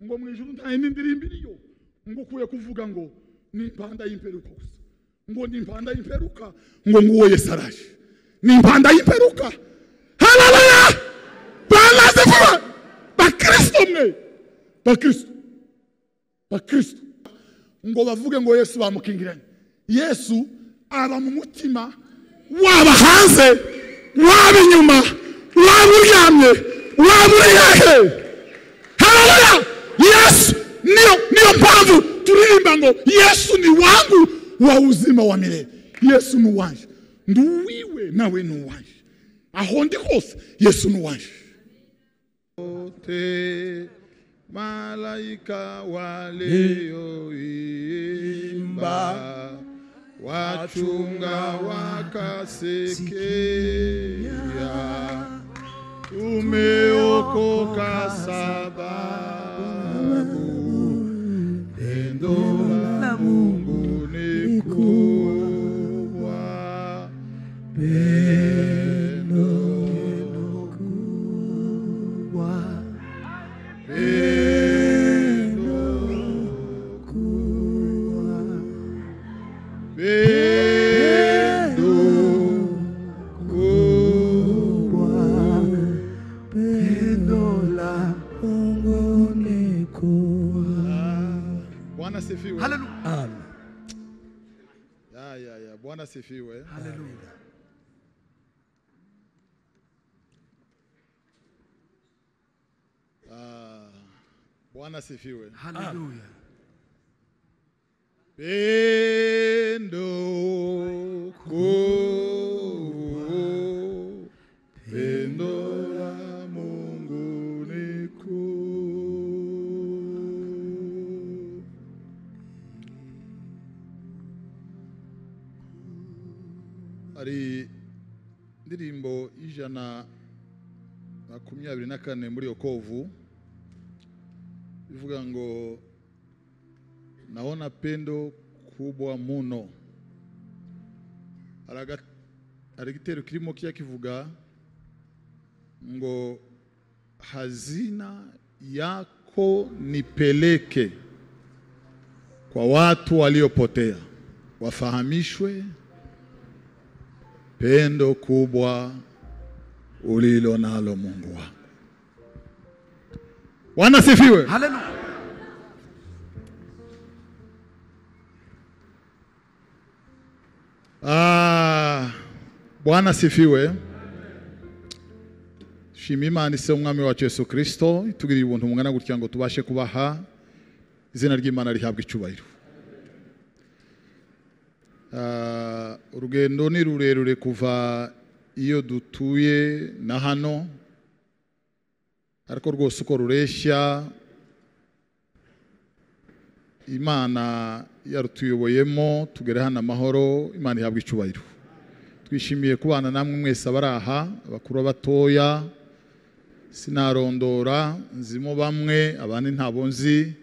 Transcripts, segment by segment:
ngo mu ijuru nta indirimbo iriyo ngo kuye kuvuga ngo ni impanda y'imperuka gusa ngo ni impanda y'imperuka ngo nguwo Yesu araje ni impanda y'imperuka. Haleluya! Balazifuwa bakristo mwe bakristo ngo bavuge ngo Yesu bamukingiranye. Yesu aba mu mutima waba hanze waba inyuma waba uryamye waba uri hehe. Haleluya! Yesu niyo mpamvu turirimba ngo Yesu ni wangu wa uzima wa milele. Yesu ni wanje nduwiwe nawe ni wanje aho ndi hose Yesu ni wanje. Malaika walioimba wachunga wakasekea umeokoka sababu pendo la Mungu ni kubwa. Pendo kubwa. Hallelujah. Ya Bwana sifiwe. Hallelujah. Bwana sifiwe. Hallelujah. Pendo kuu, pendo la Mungu ni kuu. Ari ndirimbo 124 muri Yokovu ivuga ngo naona pendo kubwa muno. Arigitero kirimo kiya kivuga ngo hazina yako nipeleke kwa watu waliopotea wafahamishwe pendo kubwa ulilo nalo Mungu wangu. Bwana sifiwe. Hallelujah. Bwana sifiwe. Shimima se umwami wacu Yesu Kristo itugirira ubuntu mungana gutya ngo tubashe kubaha izina ry'Imana rihabwa icubahiro. Urugendo ni rurerure kuva iyo dutuye na hano, ariko rwose uko rureshya Imana yarutuyoboyemo tugere hano amahoro. Imana ihabwa icubahiro. Twishimiye kubana namwe mwese abaraha abakuru abatoya sinarondora nzimo bamwe abandi ntabo nzi,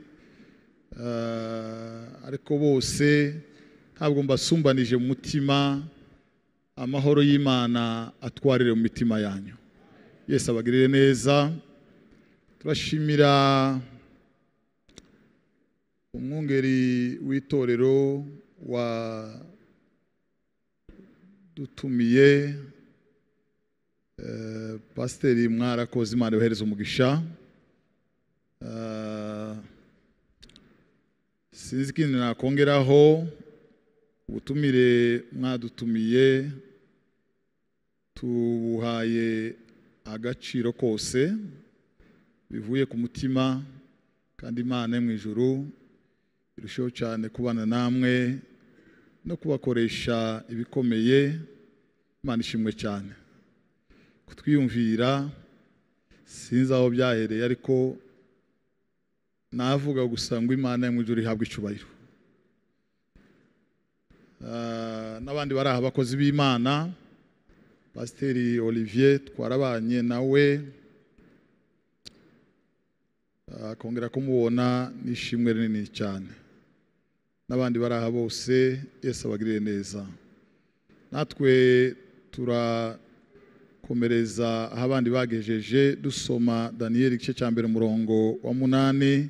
ariko bose ntabwo mbasumbanije mu mutima. Amahoro y'Imana atwarire mu mitima yanyu. Yesu abagirire neza. Turashimira umwungeri w'itorero wa dutumiye Pasiteri Mwarakoze, Imana yohereza umugisha. Sinzi ikindi nakongeraho. Ubutumire mwadutumiye tubuhaye agaciro kose bivuye ku mutima, kandi Imana mu ijuru irushaho cyane kubana namwe no kubakoresha ibikomeye. Imana ishimwe cyane kutwiyumvira. Sinzi aho byahereye, ariko navuga gusa ngo Imana mu ijuru ihabwa icubahiro. N'abandi bari abakozi b'Imana, Pasiteri Olivier twarabanye nawe, kongera kumubona nishimwe rinini cyane. N'abandi bari aha bose Yesu abagirire neza. Natwe turakomereza aho abandi bagejeje dusoma Daniel igice cya mbere umurongo wa 8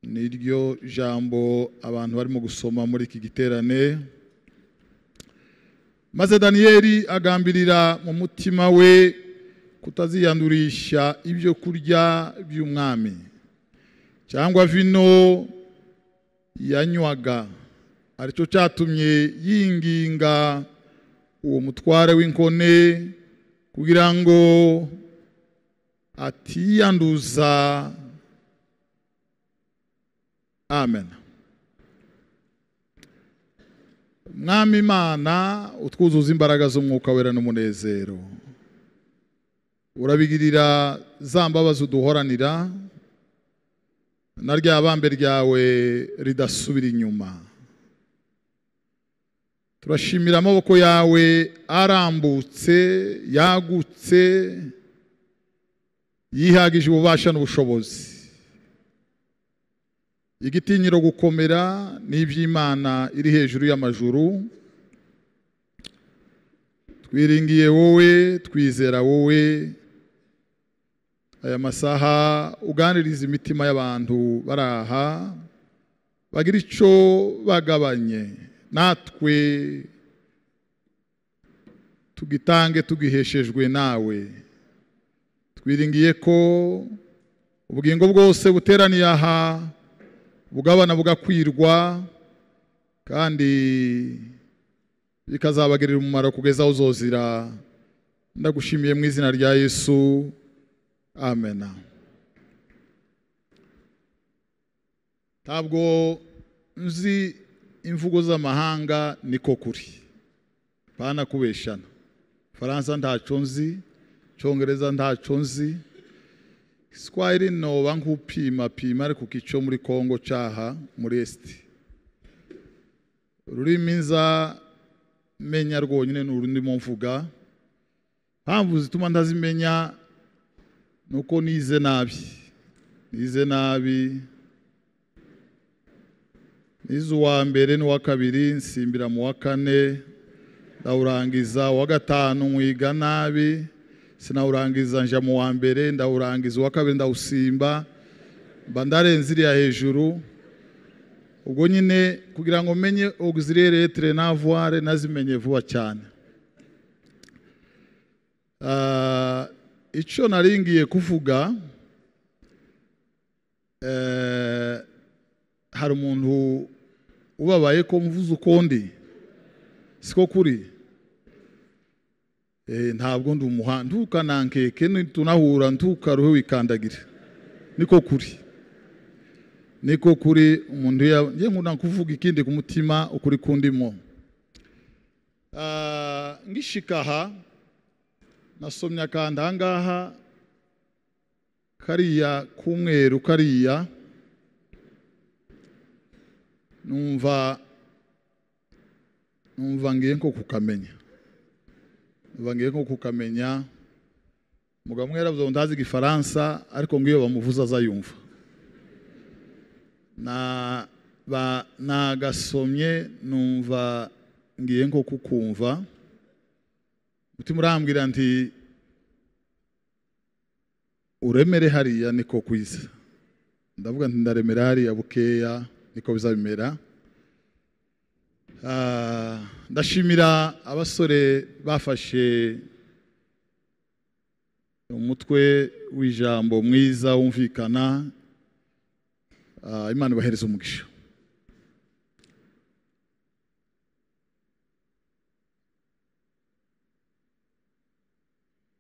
niryo jambo abantu barimo gusoma muri iki giterane. Maze Daniyeli agambirira mu mutima we kutaziyandurisha ibyo kurya by'umwami cyangwa vino yanywaga, aricyo cyatumye yinginga uwo mutware w'inkone kugira ngo atiyanduza. Amen. Mwami Imana, utwuzuza imbaraga z'umwuka wera n'umunezero, urabigirira za mbabazi uduhoranira, na rya bambe ryawe ridasubira inyuma. Turashimira amaboko yawe arambutse, yagutse, yihagije ububasha n'ubushobozi. Igitinyiro gukomera n'iby'Imana iri hejuru y'amajuru. Twiringiye wowe, twizera wowe. Aya masaha uganiriza imitima y'abantu baraha, bagira icyo bagabanye, natwe tugitange tugiheshejwe nawe. Twiringiye ko ubugingo bwose buteraniye aha bugabana bugakwirwa, kandi bikazabagirira umumaro kugeza aho uzozira. Ndagushimiye mu izina rya Yesu. Amen. Ntabwo nzi imvugo z'amahanga, niko kuri, bana kubeshana. Faransa ntaco nzi, Cyongereza ntaco nzi, Swahili noba nk'upima ariko kico muri Kongo cyaha muri Esti. Ururimi nza menya rwonyine n'urundimo mvuga. Mpamvu zituma ndazimenya nuko nize nabi. Nize uwa mbere n'uwa kabiri, nsimbira mu wa kane, ndawurangiza. Uwa gatanu mwiga nabi, sinawurangiza nja mu wa mbere, ndawurangiza. Uwa kabiri ndawusimba, mba ndarenze iriya hejuru. Ubwo nyine kugira ngo menye auxiliaire lettre na voire nazimenye vuba cyane. Icyo naringiye kuvuga, hari umuntu ubabaye ko mvuze ukondi, siko kuri. Ntabwo ndi umuhanda, ntukanankeke, tunahura ntukaruhe wikandagira. Niko kuri umuntu ye nkunda kuvuga ikindi ku mutima ukuri kundimo. Ngishikaha nasomye akanda ahangaha kariya kumweru kariya, numva ngiye nko kukamenya. Mugabo mwera byo ndazi Igifaransa, ariko ngiyo bamuvuza azayumva. Nagasomye numva ngiye nko kukumva. Mutima urambwira nti uremere hariya niko kwiza. Ndavuga nti ndaremera hariya bukeya niko bizabimera. Ndashimira abasore bafashe umutwe w'ijambo mwiza wumvikana. Imana ibahereze umugisha.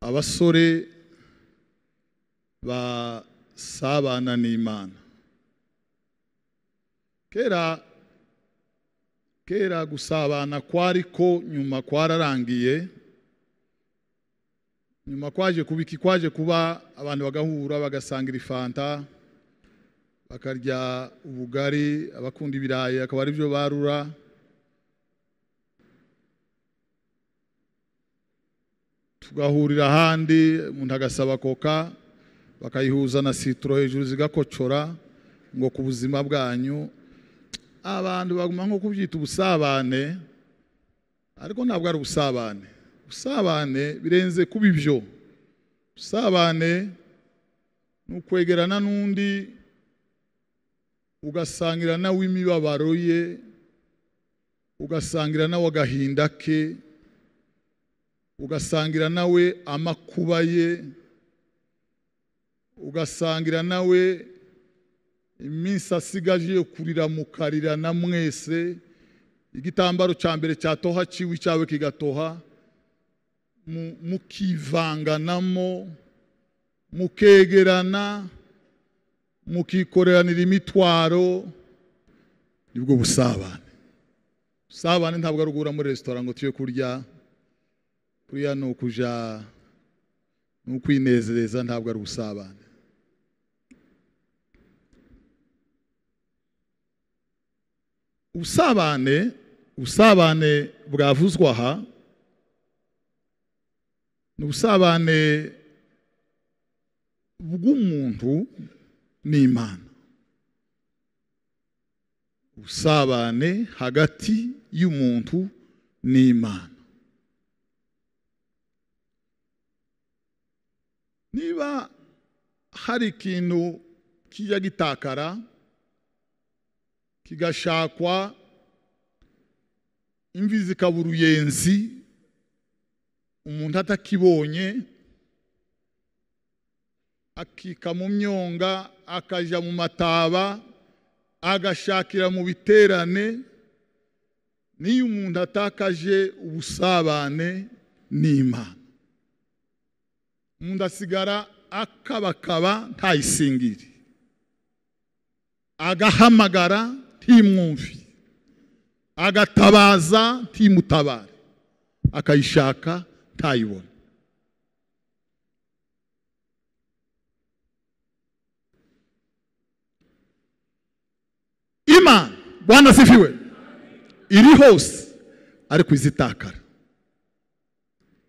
Abasore basabana n'Imana. Kera gusabana kwariko, nyuma kwararangiye. Nyuma kwaje kuba abantu bagahura bagasangira ifanta, bakarya ubugari, abakunda ibirayi akaba ari byo barura. Tugahurira ahandi, umuntu agasaba koka, bakayihuza na citro hejuru zigakocora ngo ku buzima bwanyu. Abantu baguma nko kubyita ubusabane, ariko ntabwo ari ubusabane. Ubusabane birenze kuba ibyo. Ubusabane n'ukwegerana n'undi ugasangira nawe imibabaro ye, ugasangira nawe agahinda ke, ugasangira nawe amakuba ye, ugasangira nawe iminsi asigaje yo kurira mukarira na mwese, igitambaro cya mbere cyatoha ciwe cyawe kigatoha, mukivanganamo, mukegerana, mukikoreranira imitwaro, nibwo busabane. Busabane ntabwo ari ugura muri restaurant ngo tuye kurya, kuriya no kuja n'ukwinezereza, ntabwo ari busabane. Ubusabane bwavuzwe aha ni ubusabane bw'umuntu n'Imana, ubusabane hagati y'umuntu n'Imana. Niba hari ikintu kijya gitakara kigashakwa, imvi zikaba uruyenzi, umuntu atakibonye akika mu myonga, akaja mu mataba, agashakira mu biterane, niyo umuntu atakaje ubusabane n'Imana, umuntu asigara akabakaba ntayisingire, agahamagara ntimwumvi, agatabaza ntimutabare, akayishaka ntayibone. Imana, Bwana sifiwe, iri hose ariko izitakara,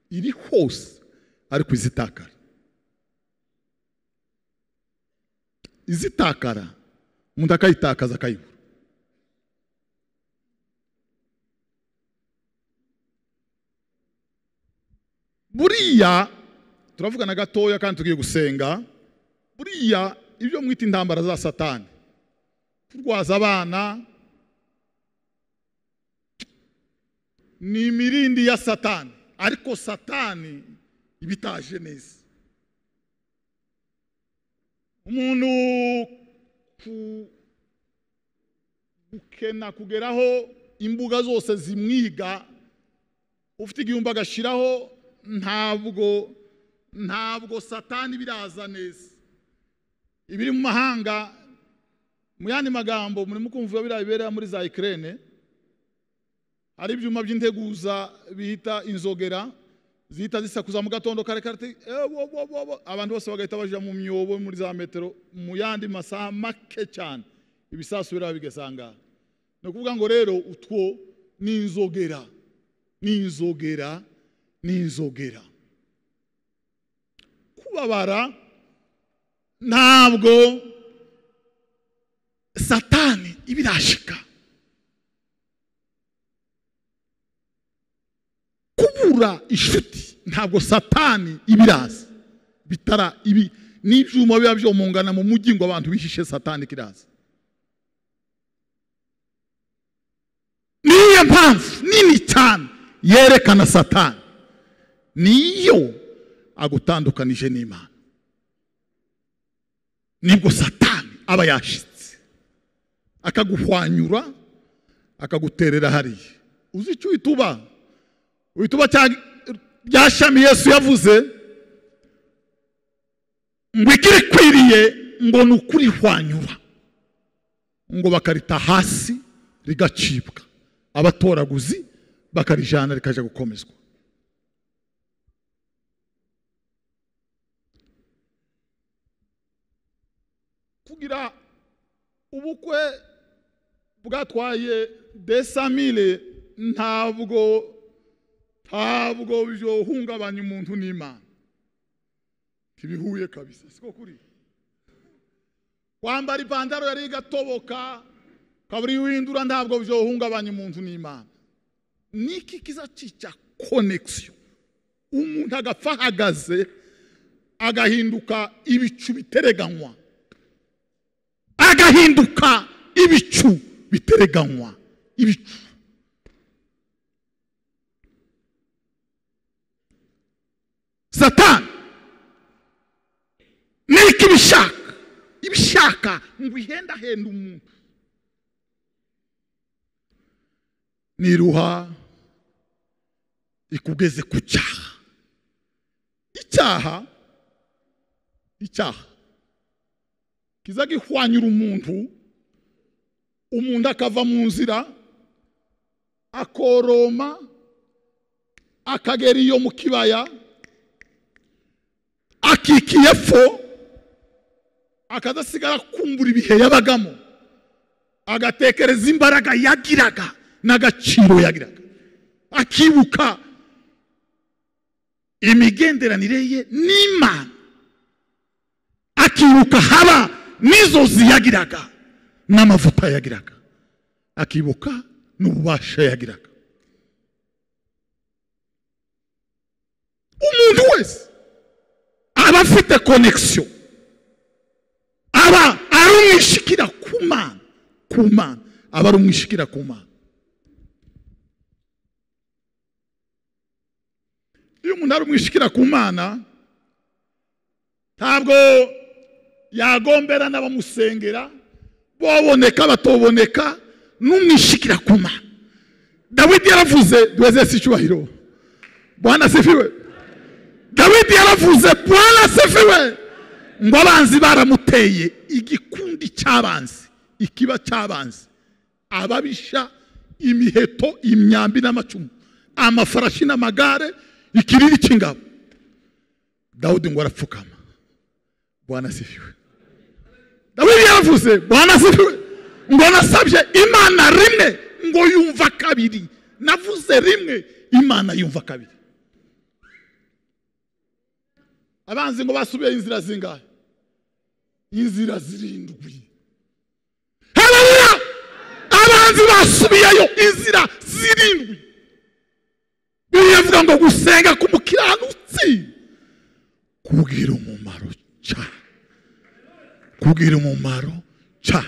iri hose ariko izitakara. Izitakara umuntu akayitakaza akayibura. Buriya turavugana gatoya kandi tugiye gusenga. Buriya ibyo mwita intambara za Satani, kurwaza abana, ni imirindi ya Satani, ariko Satani ibitaje neza. Umuntu ukena kugeraho imbuga zose zimwiga, ufite igihumbi agashiraho, ntabwo Satani biraza neza. Ibiri mu mahanga, mu yandi magambo muri mukumva birabera muri za Ukraine, hari ibyuma by'integuza bihita inzogera, zihita zisakuza mu gatondo kare kare, abantu bose bagahita baja mu myobo muri za metero, mu yandi masaha make cyane ibisasu biraba bigesanga. No kuvuga ngo rero utwo ni inzogera, kubabara ntabwo Satani ibirashika, kubura inshuti ntabwo Satani ibiraza, bitara ibi n'ibyuma biba byomungana mu mujyi ngo abantu bishishe Satani kiraza. Niyo mpamvu nini cyane yerekana Satani, niyo agutandukanije n'Imana, nibwo Satani aba yashitse akaguhwanyura, akaguterera hariya. Uzi icyo wituba byashami Yesu yavuze ngo ikirikwiriye ngo ni ukurihwanyura, ngo bakarita hasi rigacibwa, abatoraguzi bakarijana rikaja gukomezwa. Kugira ubukwe bwatwaye 200,000 ntabwo byohungabanya umuntu n'Imana, kibihuye kabisa, siko kuri. Kwambara ipantaro yari gatoboka kaburi windura ntabwo byohungabanya umuntu n'Imana. Niki kiza cica connection, umuntu agapfa hagaze agahinduka ibicu bitereganywa, agahinduka ibicu bitereganywa, ibicu. Satani niki ibishaka ngo ihendahenda umuntu. Niruha ikugeze ku cyaha. Icyaha kiza gihwanyura umuntu akava mu nzira akoroma akagera iyo mu kibaya akikiye fo akadasigara kumbura ibihe yabagamo, agatekereza imbaraga yagiraga n'agaciro yagiraga, akibuka imigenderanire ye n'Imana, akibuka haba n'izozi yagiraga n'amavuta yagiraga, akibuka n'ububasha yagiraga. Umuntu wese aba afite connection, aba ari umwishikira ku Mana, aba ari umwishikira ku Mana. Iyo umuntu ari umwishikira ku Mana ntabwo yagombera n'abamusengera, boboneka batoboneka, n'umwishikira ku Mana. Dawidi yaravuze, duweze icyubahiro, Bwana asifiwe. Dawidi yaravuze, Bwana asifiwe, ngo abanzi baramuteye igikundi cy'abanzi, ikiba cy'abanzi, ababisha, imiheto, imyambi n'amacumu, amafarashi n'amagare, ikiriri cy'ingabo. Dawidi ngo arapfukama, Bwana asifiwe. Dawidi yaravuze, Bwana asifiwe, ngo nasabye Imana rimwe ngo yumva kabiri, navuze rimwe Imana yumva kabiri. Abanzi ngo basubiye inzira zingahe? Inzira zirindwi. Haleluya! Abanzi basubiyeyo inzira zirindwi. Bivuga ngo gusenga k'umukiranutsi kugira umumaro cha,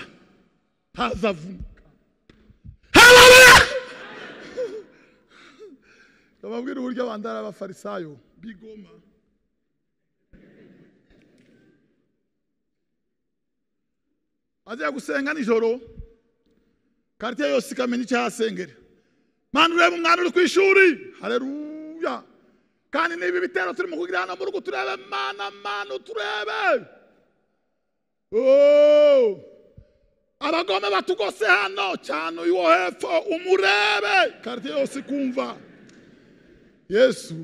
tazavunika. Haleluya! Bababwira uburyo abandara abafarisayo bigoma. Aje gusenga nijoro, quartier yose ikamenya icyahasengera. Mana urebe umwana uri ku ishuri, haleluya. Kandi niba ibitero turimo kugira hano mu rugo turebe, Mana turebe. Abagome batugose hano cyane uyu hepfo umurebe, quartier yose kumva. Yesu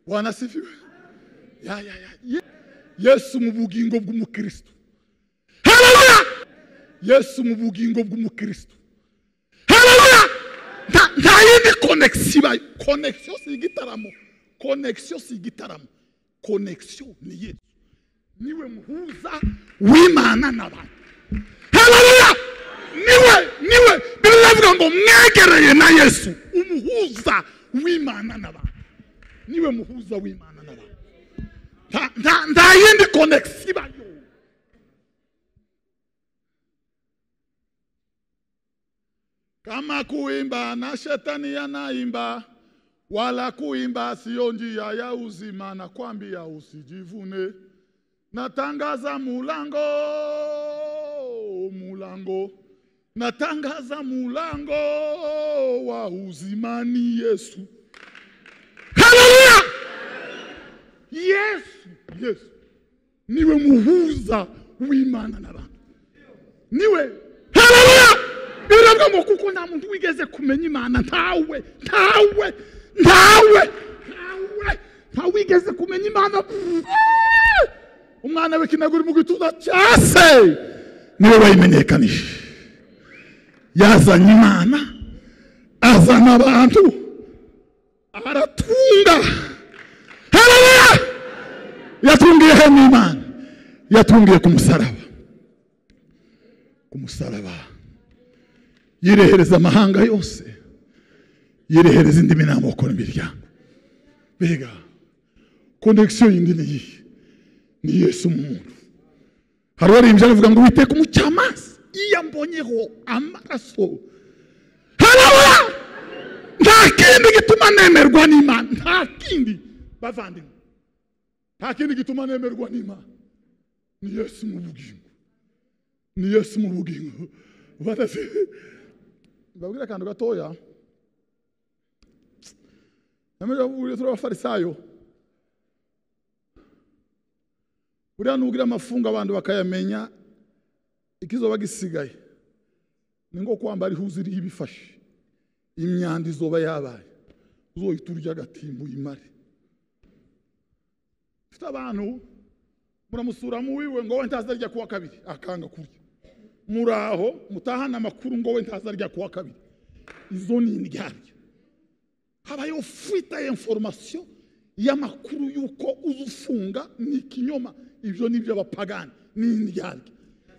Bwana asifiwe. Yesu mu bugingo bw'umukristo. Yesu mu bugingo bw'umukristo. Haleluya! Nta yindi connexion si igitaramo. Connexion ni Yesu. Niwe muhuza w'Imana n'abantu. Haleluya! Niwe bivuga ngo mwegereye na Yesu, umuhuza w'Imana n'abantu. Niwe muhuza w'Imana n'abantu. Nta yindi connexion. Kama kuimba na shetani yanaimba, wala kuimba sio njia ya uzima, na kwambia usijivune. Natangaza mulango, natangaza mulango wa uzimani Yesu. Haleluya! Yesu niwe muhuza w'Imana n'abantu. Niwe. Haleluya! Birabwa ngo kuko nta muntu wigeze kumenya Imana, ntawe wigeze kumenya Imana. Umwana w'ikinaguri mu gituza cyase niwe wayimenyekanisha. Yazanye Imana, azana abantu, aratunga. Haleluya! Yatungiye he n'Imana? Yatungiye ku musaraba. Yirehereza amahanga yose, yirehereza indimi n'amoko n'imiryango. Bega connection yindi ni Yesu mu muntu. Hari warimbye avuga ngo Uwiteka umucamanza iyo mbonyeho amaraso. Haleluya! Nta kindi gituma nemerwa n'Imana, nta kindi bavandimwe, nta kindi gituma nemerwa n'Imana. Ni Yesu mu bugingo, ni Yesu mu bugingo. Babwira akantu gatoya, namwe buriya turi abafarisayo, buriya nugira amafunga abantu bakayamenya, ikizoba gisigaye ni ngo kwambara ihuzu iriho ibifashe, imyanda izoba yabaye, uzohita urya agatimbo uyimare. Ufite abantu muramusura mu wiwe ngo we ntazarya kuwa kabiri, akanga kurya. Muraho mutahana amakuru ngo we ntazarya kuwa kabiri. Izo ni indyarya. Habayo fuite information y'amakuru yuko uzufunga ni ikinyoma. Ibyo nibyo abapagani ni indyarya.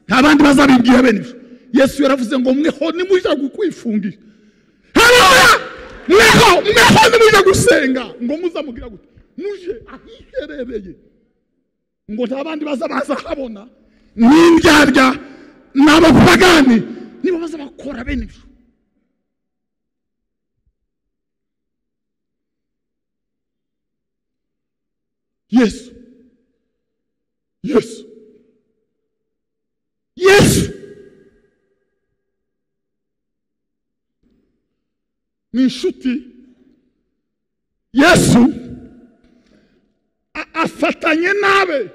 Ntabandi bazabibwira bene ibyo. Yesu yaravuze ngo mweho nimujya gukwifungira. Haleluya! Mweho nimujya gusenga ngo muzamugira gute? Muje ahiherereye. Ngo ntabandi bazabaza habona ni indyarya n'abapagani nibo bazabakora bene ibyo. Yesu ni inshuti. Yesu afatanye nabe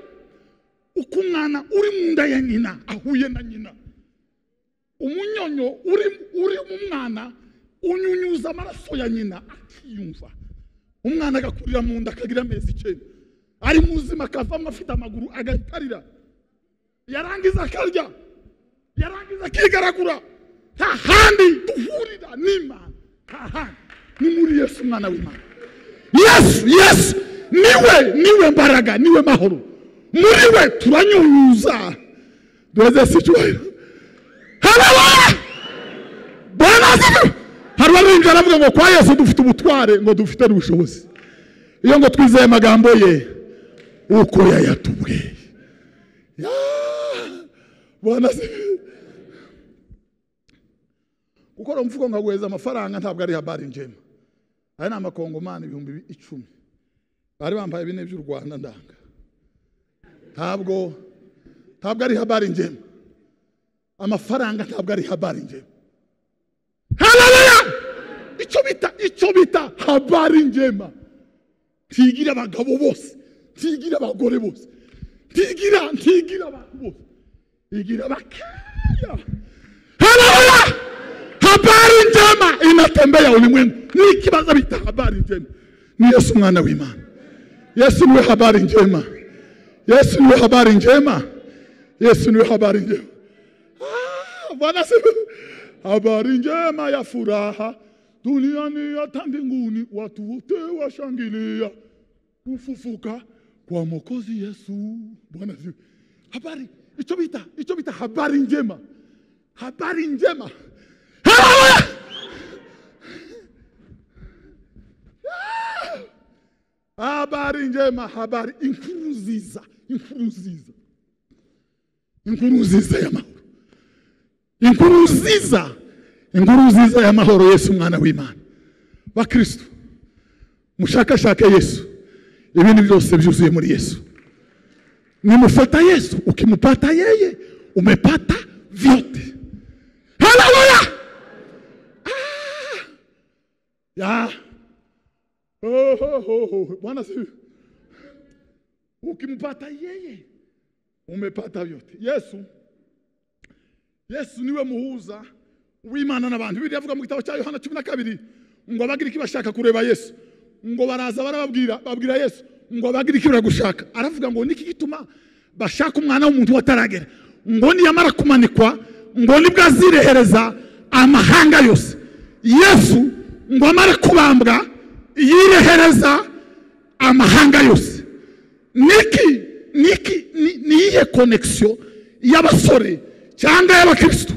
uko umwana uri mu nda ya nyina ahuye na nyina. Umunyonyo uri mu mwana unyunyuza amaraso ya nyina akiyumva. Umwana agakurira mu nda akagira amezi 9. Ari muzima akavamo afite amaguru agahitarira. Yarangiza akarya, yarangiza akigaragura. Hahandi duhurira n'Imana. Ni muri Yesu mwana w'Imana. Yesu niwe mbaraga, niwe mahoro. Muri we turanyunyuza. Duweze sicyuhira. Haleluya! Bwana asifiwe. Hari warimbye aravuga ngo kwa Yesu dufite ubutware, ngo dufite ubushobozi. Iyo ngo twizeye amagambo ye uko yayatubwiye. Bwana asifiwe. Gukora umufuko ngagweza amafaranga ntabwo ari habari njema. Aya ni amakongomani 10,000. Bari bambaye bine by'u Rwanda ndanga. Ntabwo ari habari njema. Amafaranga ntabwo ari habari njema. Haleluya! Icyo bita habari njema. Tigira abagabo bose, tigira abagore bose, tigira abantu bose, tigira bakaya. Haleluya! Habari njema inatembea ulimwengu. Ni kibaza bita habari njema. Ni Yesu mwana w'Imana. Yesu niwe habari njema. Yesu niwe habari njema. Yesu niwe habari njema. Bwana asifiwe. Habari njema ya furaha duniani hata mbinguni, watu wote washangilia kufufuka kwa Mwokozi Yesu. Bwana asifiwe. Habari icho bita habari njema. Habari njema. Haleluya! Habari njema, habari inkuru nziza ya mahoro. Inkuru nziza ya mahoro. Yesu mwana w'Imana. Bakristo mushakashake Yesu, ibintu byose byuzuye muri Yesu. Nimufata Yesu, ukimupata yeye umepata vyote. Haleluya! Bwana asifiwe. Ukimpata yeye umepata vyote. Yesu niwe muhuza w'Imana n'abantu. Bibiliya avuga mu gitabo cya Yohana 12 ngo abagira iki bashaka kureba Yesu, ngo baraza babwira Yesu ngo abagira iki baragushaka. Aravuga ngo niki gituma bashaka umwana w'umuntu wataragera, ngo niyamara kumanikwa ngo nibwo azirehereza amahanga yose. Yesu ngo amara kubambwa yirehereza amahanga yose. Niye connection y'abasore cyangwa y'abakristo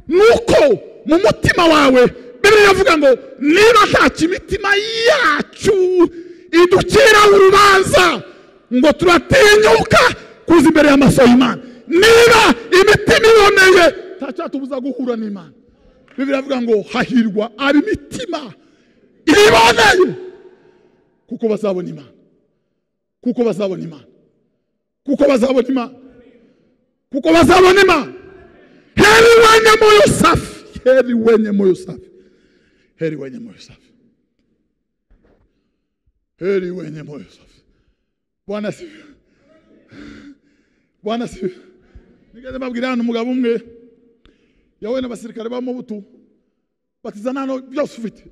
nuko mu mutima wawe Bibiliya ivuga ngo niba nta imitima yacu iducira urubanza ngo turatinyuka kuza imbere y'amaso y'Imana. Niba imitima iboneye tacyatubuza guhura n'Imana. Bibiliya ivuga ngo hahirwa ab'imitima iboneye kuko bazabona Imana. Kuko bazabona Imana. Kuko bazabona Imana. Kuko bazabona Imana. Heri wenye moyo safi. Heri wenye moyo safi. Heri wenye moyo safi. Heri wenye moyo safi. Bwana sifiwe. Bwana sifiwe. Nigeze babwira hano umugabo umwe yawe n'abasirikare ba Mobutu batizana hano byose ufite.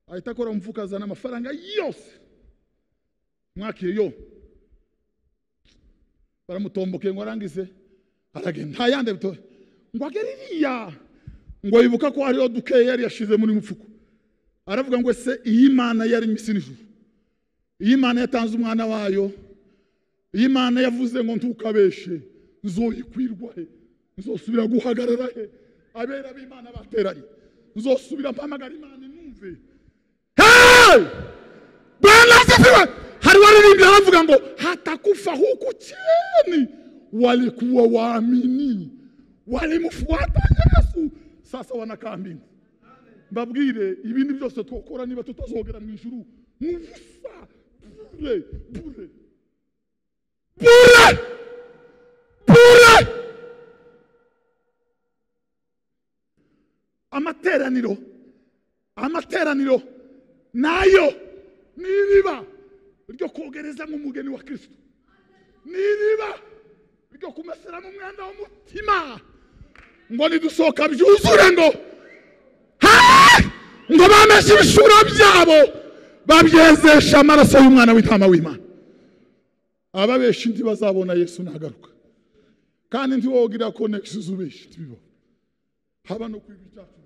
Ahita akora umufuka azana amafaranga yose. Mwakire yo. Baramutomboke ngo arangize aragenda nta yande bito ngo ageririya ngo yibuka ko hariho duke yari yashize muri mufuko. Aravuga ngo ese iyi Imana yari imisi n'ijuru, iyi Imana yatanze umwana wayo, iyi Imana yavuze ngo ntukabeshe nzoyikwirwa he, nzosubira guhagarara he, abera b'Imana bateranye nzosubira mpamagara Imana numve. Hey! Bwana asifiwe. Hari waririmbye aravuga ngo hatakufa huku chini walikuwa waamini walimfuata Yesu sasa wanakaa mbingu. Mbabwire ibindi byose twokora niba tutazogera mu ijuru muvusa bure bure bure bure. Amateraniro nayo niriba ryo kogereza nk'umugeni wa Kristo, niriba ryo kumesera mu mwanda w'umutima ngo nidusohoka byuzure ngo ngo bameshe ibishuro byabo babyezesha amaraso y'umwana w'intama w'Imana. Ababeshi ndi bazabona Yesu nagaruka kandi ntiwogira connection zubeshi tibibo haba no kwiga icyacu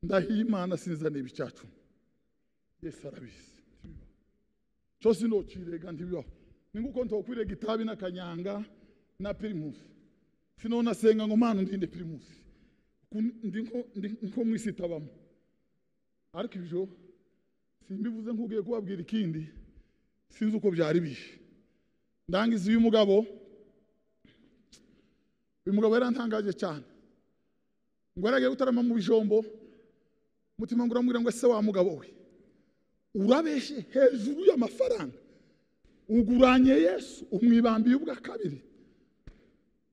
ndahiye Imana sinzane ibicyacu Yesu arabizi cyose no kirega ntibibaho. Ninguko ntokwirega itabi n'akanyanga na primus sinona senga ngo Mana ndinde primus ndinko mwisitabamo. Ariko ibyo simbivuze nkugiye kubabwira ikindi sinzi uko byari bishe. Ndangiza uyu mugabo yarantangaje cyane ngo aragiye gutarama mu bijombo mutima ngo uramubwira ngo ese wa mugabo we urabeshe hejuru y'amafaranga uguranye Yesu umwibambiye ubwa kabiri.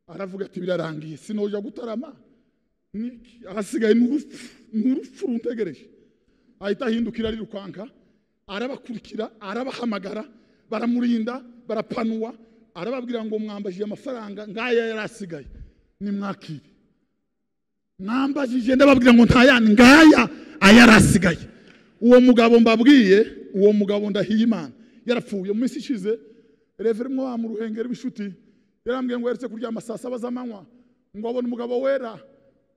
Aravuga ati birarangiye sinoja gutarama niki ahasigaye n'urupfu runtegereje. Ahita ahindukira ari rukanka arabakurikira arabahamagara baramurinda barapanwa arababwira ngo mwambajije amafaranga ngaya yarasigaye nimwakire. Mwambajije ndababwira ngo ntayani ngaya ayarasigaye. Uwo mugabo mbabwiye uwo mugabo ndahiye Imana yarapfuye mu minsi ishize. Reverend wa mu ruhengeri bishuti yarambwiye ngo yeretse kurya amasasa bazamanywa ngo abone umugabo wera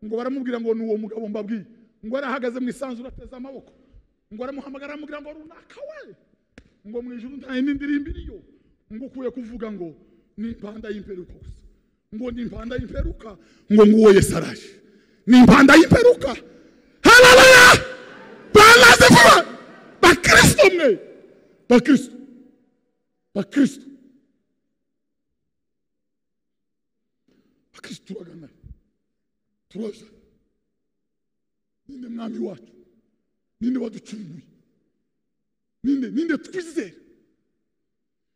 ngo baramubwira ngo nuwo mugabo mbabwiye ngo arahagaze mu isanzura ateza amaboko ngo aramuhamagara amubwira ngo runaka we ngo mu ijuru nta n'indirimbo iriyo ngo ukuye kuvuga ngo ni impanda y'imperuka gusa ngo ni impanda y'imperuka ngo nguwo Yesu araje ni impanda y'imperuka. Haleluya. Bwana asifiwe. Bakristo mwe bakristo turagana turaza ninde mwami wacu ninde waducunguye ninde twizera.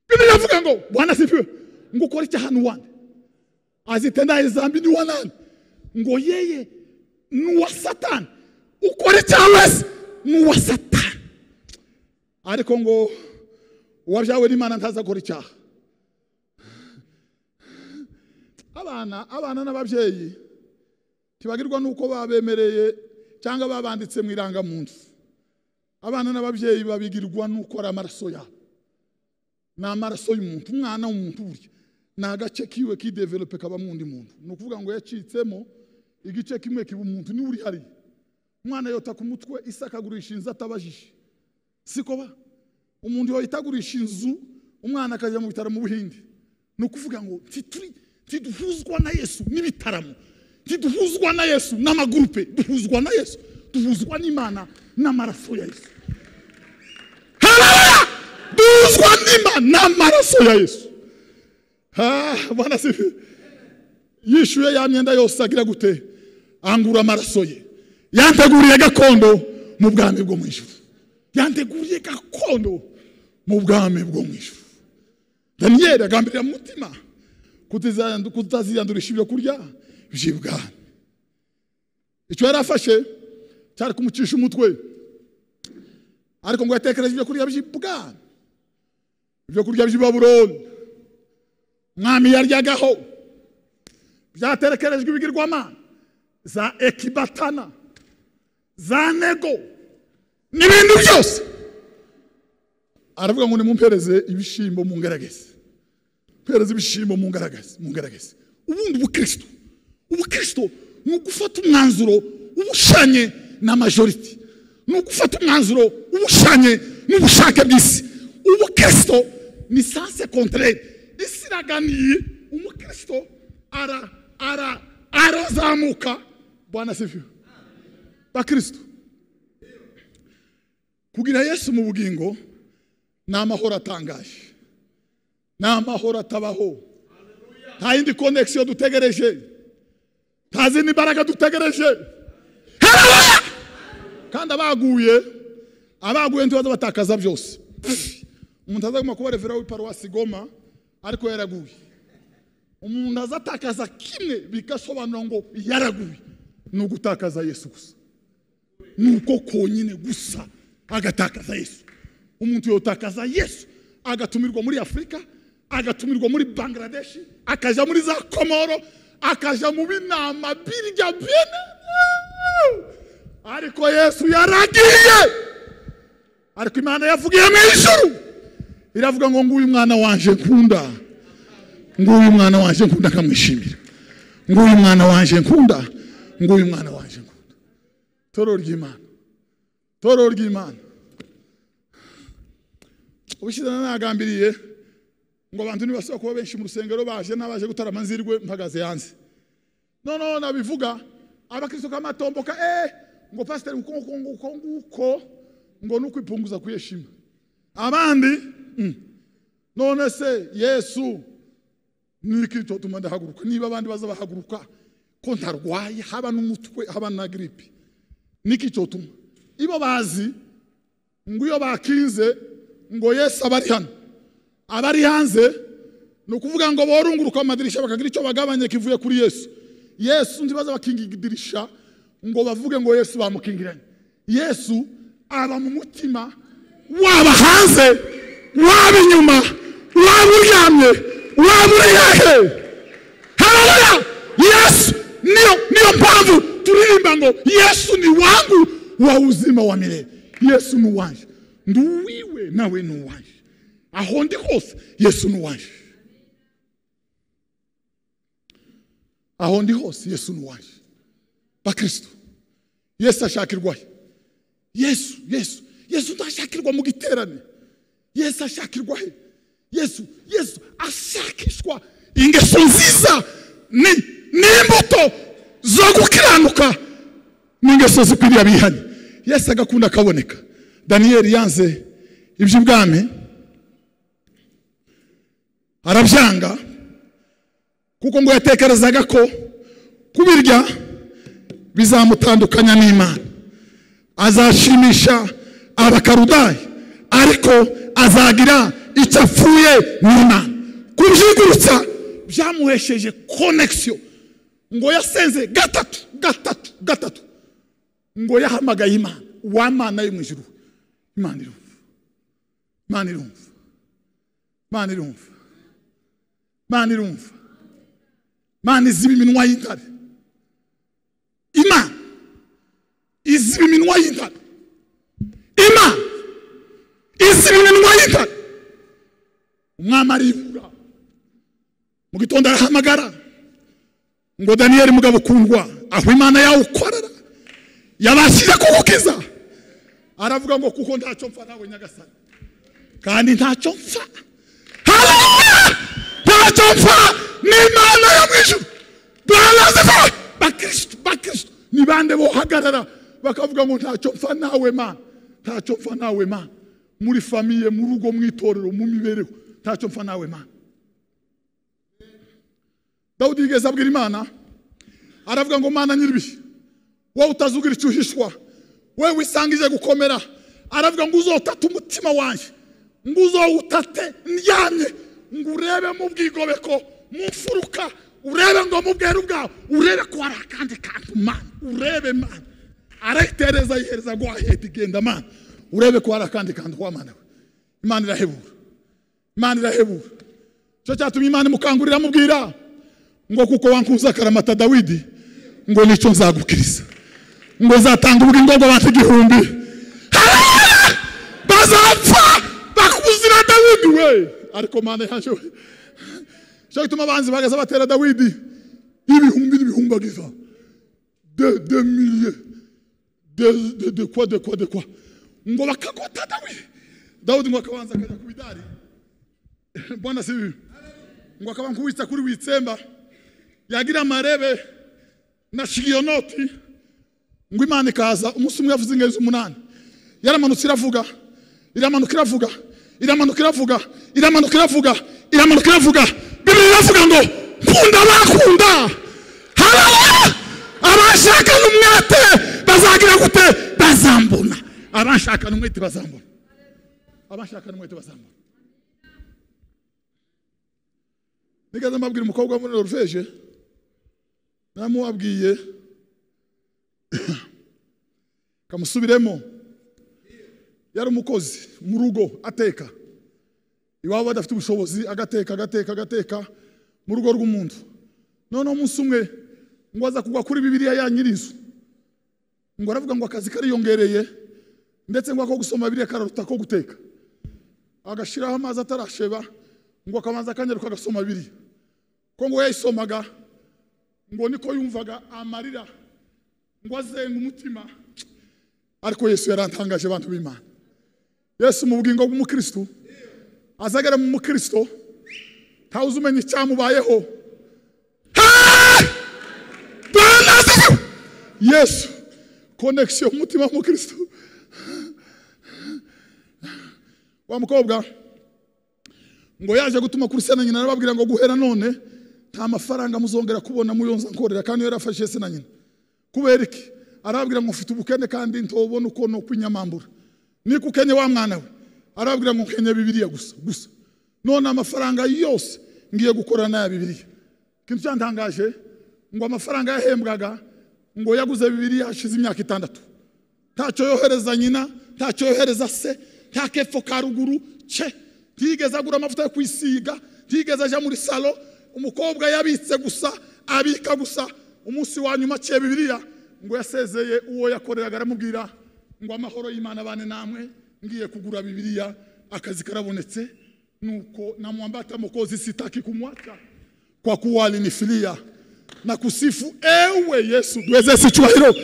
Bibiliya ivuga ngo Bwana asifiwe ngo ukora icyaha n'uwande azitenda izambi ni wanani ngo yeye n'uwa Satani ukora icyaha wese n'uwa Satani. Ariko ngo uwabyawe n'Imana ntaza gukora icyaha. Abana n'ababyeyi tibagirwa nuko babemereye cyangwa babanditse mu irangamuntu. Abana n'ababyeyi babigirwa nuko ari amaraso yabo. Na amaraso y'umuntu umwana w'umuntu burya na gace kiwe kidevelope kaba mundi muntu. Nukuvuga ngo yacitsemo igice kimwe kiba umuntu ni uri hari. Umwana yota ku mutwe isakagurisha inzu atabajije. Siko ba umuntu yoyitagurisha inzu umwana akajya mu bitaro mu Buhinde. Nukuvuga ngo tiduhuzwa na Yesu n'ibitaramo, tiduhuzwa na Yesu n'amagrupe, duhuzwa na Yesu, duhuzwa n'Imana n'amaraso ya Yesu. Haleluya. duzwa n'Imana n'amaraso ya Yesu. Bwana sifi. Yishuye ya myenda yose agira gute? Angura amaraso ye. Yanteguriye gakondo mu bwami bwo mu ijuru. Yanteguriye gakondo mu bwami bwo mu ijuru. Daniel agambirira mutima kutaziyandurisha ibyo kurya by'ibwami. Icyo yarafashe cyari kumucisha umutwe, ariko ngo yatekereje ibyo kurya by'ibwami, ibyo kurya by'i Babuloni mwami yaryagaho byaterekerejwe ibigirwamana za Ekibatana, za Nego n'ibindi byose. Aravuga ngo nimumpereze ibishimbo mu ngaragaze, pereze ibishimbo mu ngaragaze. Ubundi ubukristo ni ugufata umwanzuro ubushanye na majority, ni ugufata umwanzuro ubushanye n'ubushake bw'isi. Ubukristo ni sanse contraire. Isi iraganiye, umukristo arazamuka. Bwana sifiwe. Bakristo, kugira Yesu mu bugingo ni amahoro atangaje, ni amahoro atabaho. Nta yindi connection dutegereje, nta zindi imbaraga dutegereje. Kandi abaguye ntibaza batakaza byose. Umuntu azaguma kuba revera w'iparuwasi Goma ariko yaraguye. Umuntu azatakaza kimwe bikasobanura ngo yaraguye, ni ugutakaza Yesu gusa. Nuko konyine gusa agatakaza Yesu. Umuntu yotakaza Yesu agatumirwa muri Afrika, agatumirwa muri Bangladesh, akaja muri za Komoro, akaja mu binama birya bene. Ariko Yesu yaragiye. Ariko Imana yavugiye mu ijuru, iravuga ngo nguyu mwana wanje nkunda, nguyu mwana wanje nkunda kamwishimira, nguyu mwana wanje nkunda, nguyu mwana wanje nkunda. Toro ry'Imana. Ubishizana nagambiriye ngo abantu nibasaba kuba benshi mu rusengero baje n'abaje gutarama nzirwe mpagaze yanze. No nabivuga abakristo kamatomboka ngo pastor uko ngo nuko ipunguza kuyeshima abandi. None se Yesu niki cyo tumanda haguruka? Niba abandi baza bahaguruka ko ntarwaye, haba n'umutwe, haba na gripe, niki cyo tuma ibo bazi ngo iyo bakize ngo Yesu abari hano, abari hanze, no kuvuga ngo borunguruka amadirisha bakagira icyo bagabanye kivuye kuri Yesu. Yesu ndibaza bakingidirisha ngo bavuge ngo Yesu bamukingiranye. Yesu aba mu mutima waba hanze, waba inyuma, waba uryamye, waba uri hehe. Haleluya. Yesu niyo mpamvu turirimba ngo Yesu ni wangu wa uzima wa milele. Yesu ni wanje, nduwiwe nawe ni wanje. Aho ndi hose Yesu ni wanje. Aho ndi hose Yesu ni wanje. Bakristo, Yesu ashakirwa. Yesu ndashakirwa mu giterane. Yesu ashakirwa he? Yesu ashakishwa ingeso nziza n'imbuto zo gukiranuka n'ingeso zikwiriye abihanye. Yesu agakunda kaboneka. Daniel yanze iby'ubwami arabyanga kuko ngo yatekerezaga ko kubirya bizamutandukanya n'Imana, azashimisha abakarudayi ariko azagira icyo apfuye n'Imana. Kubyigurutsa byamuhesheje connection. Ngo yasenze gatatu ngo yahamagaye Imana, wa Mana yo mu ijuru. Imana irumva. Imana iziba iminwa y'intare. Imana iziba iminwa y'intare. Imana iziba iminwa y'intare. Umwami arivura. Mu gitondo arahamagara ngo Daniel mugabo kundwa, aho Imana yawukorera yabashije kugukiza. Aravuga ngo kuko ntacyo mpfa nawe Nyagasani, kandi ntacyo mpfa. Haleluya. Ntacyo mpfa n'Imana yo mu ijuru. Baraziva. Bakristo ni bande bohagarara bakavuga ngo ntacyo mpfa nawe Mana, ntacyo mpfa nawe Mana. muri famiye, mu rugo, mu itorero, mu mibereho, ntacyo mpfa nawe Mana. Dawudi yigeze abwira Imana, aravuga ngo Mana nyiribihe, wowe utazugira icyo uhishwa, wewe wisangije gukomera, aravuga ngo uzotata umutima wanjye, ngo uzowutate ndyamye, ngo urebe mu bwigobeko, mu mfuruka, urebe ngo mu bweru bwawe, urebe ko hari akandi kantu Mana, urebe Mana, arayitereza yihereza ngo ahita igenda Mana, urebe ko hari akandi kantu kwa Mana. Imana irahebura, Imana irahebura. Cyo cyatumye Imana imukangurira amubwira ngo kuko wankuza akaramata Dawidi, ngo nicyo nzagukiriza, ngo zatanga ubugingo bw'abantu 1000 bazapfa bakuzira Dawidi we. Ariko Mana yaje we, cyo gituma abanzi bagaza batera Dawidi ibihumbi n'ibihumbagiza de milliers de quoi ngo bakagota Dawidi ngo akabanza akajya ku bidari. Bwana sibi ngo akabanza kuwitsa kuri witsemba, yagira amarebe na shigiyonoti, ngo Imana ikaza umunsi umwe yavuze ingezi 8, yaramanutse iravuga, iramanuka iravuga, iramanuka iravuga, iramanuka iravuga, iramanuka iravuga. Bibiri iravuga ngo nkunda bakunda, haleluya, abashakana umwete bazagira gute? Bazambona. Abashakana umwete bazambona, abashakana umwete bazambona. Nigeze mbabwira umukobwa muri Norvege, namuwabwiye kamusubiremo, yari umukozi mu rugo ateka, iwabo badafite ubushobozi, agateka mu rugo rw'umuntu. None umunsi umwe ngo aza kugwa kuri Bibiliya ya nyirizo, ngo aravuga ngo akazi kariyongereye, ndetse ngo ako gusoma Bibiliya kararuta ko guteka. Agashiraho amazi atarasheba, ngo akabanza akanyaruka agasoma Bibiliya. Ko ngo yayisomaga, ngo niko yumvaga amarira ngo azenga umutima. Ariko Yesu yarantangaje abantu b'Imana. Yesu mu bugingo bw'umukristo azagera mu mukristo ntawuzi umenya icyamubayeho. Yesu connection umutima w'umukristo. Wa mukobwa ngo yaje gutuma kuri se na nyina, arababwira ngo guhera none nta mafaranga muzongera kubona muyonza nkorera, kandi yarafashe se na nyina. Kubera iki? Arababwira ngo mfite ubukene kandi ntobona uko no kwinyamambura. Niko ukenye wa mwana we? Arababwira ngo nkenye Bibiliya gusa. None amafaranga yose ngiye gukora na Bibiliya. Kintu cyantangaje ngo amafaranga yahembwaga ngo yaguze Bibiliya hashize imyaka 6. Ntacyo yohereza nyina, ntacyo yohereza se, nta kepfo ka ruguru cye, ntigeze agura amavuta yo kwisiga, ntigeze aja muri salo. Umukobwa yabitse gusa, abika gusa. Umunsi wa nyuma cye Bibiliya ngo yasezeye uwo yakoreraga, aramubwira ngo amahoro y'Imana bane namwe, ngiye kugura Bibiliya, akazi karabonetse. Nuko namwambata Mwokozi, sitaki kumwacha kwa kuwa alinifilia na kusifu. Ewe Yesu duweze sichwahiro.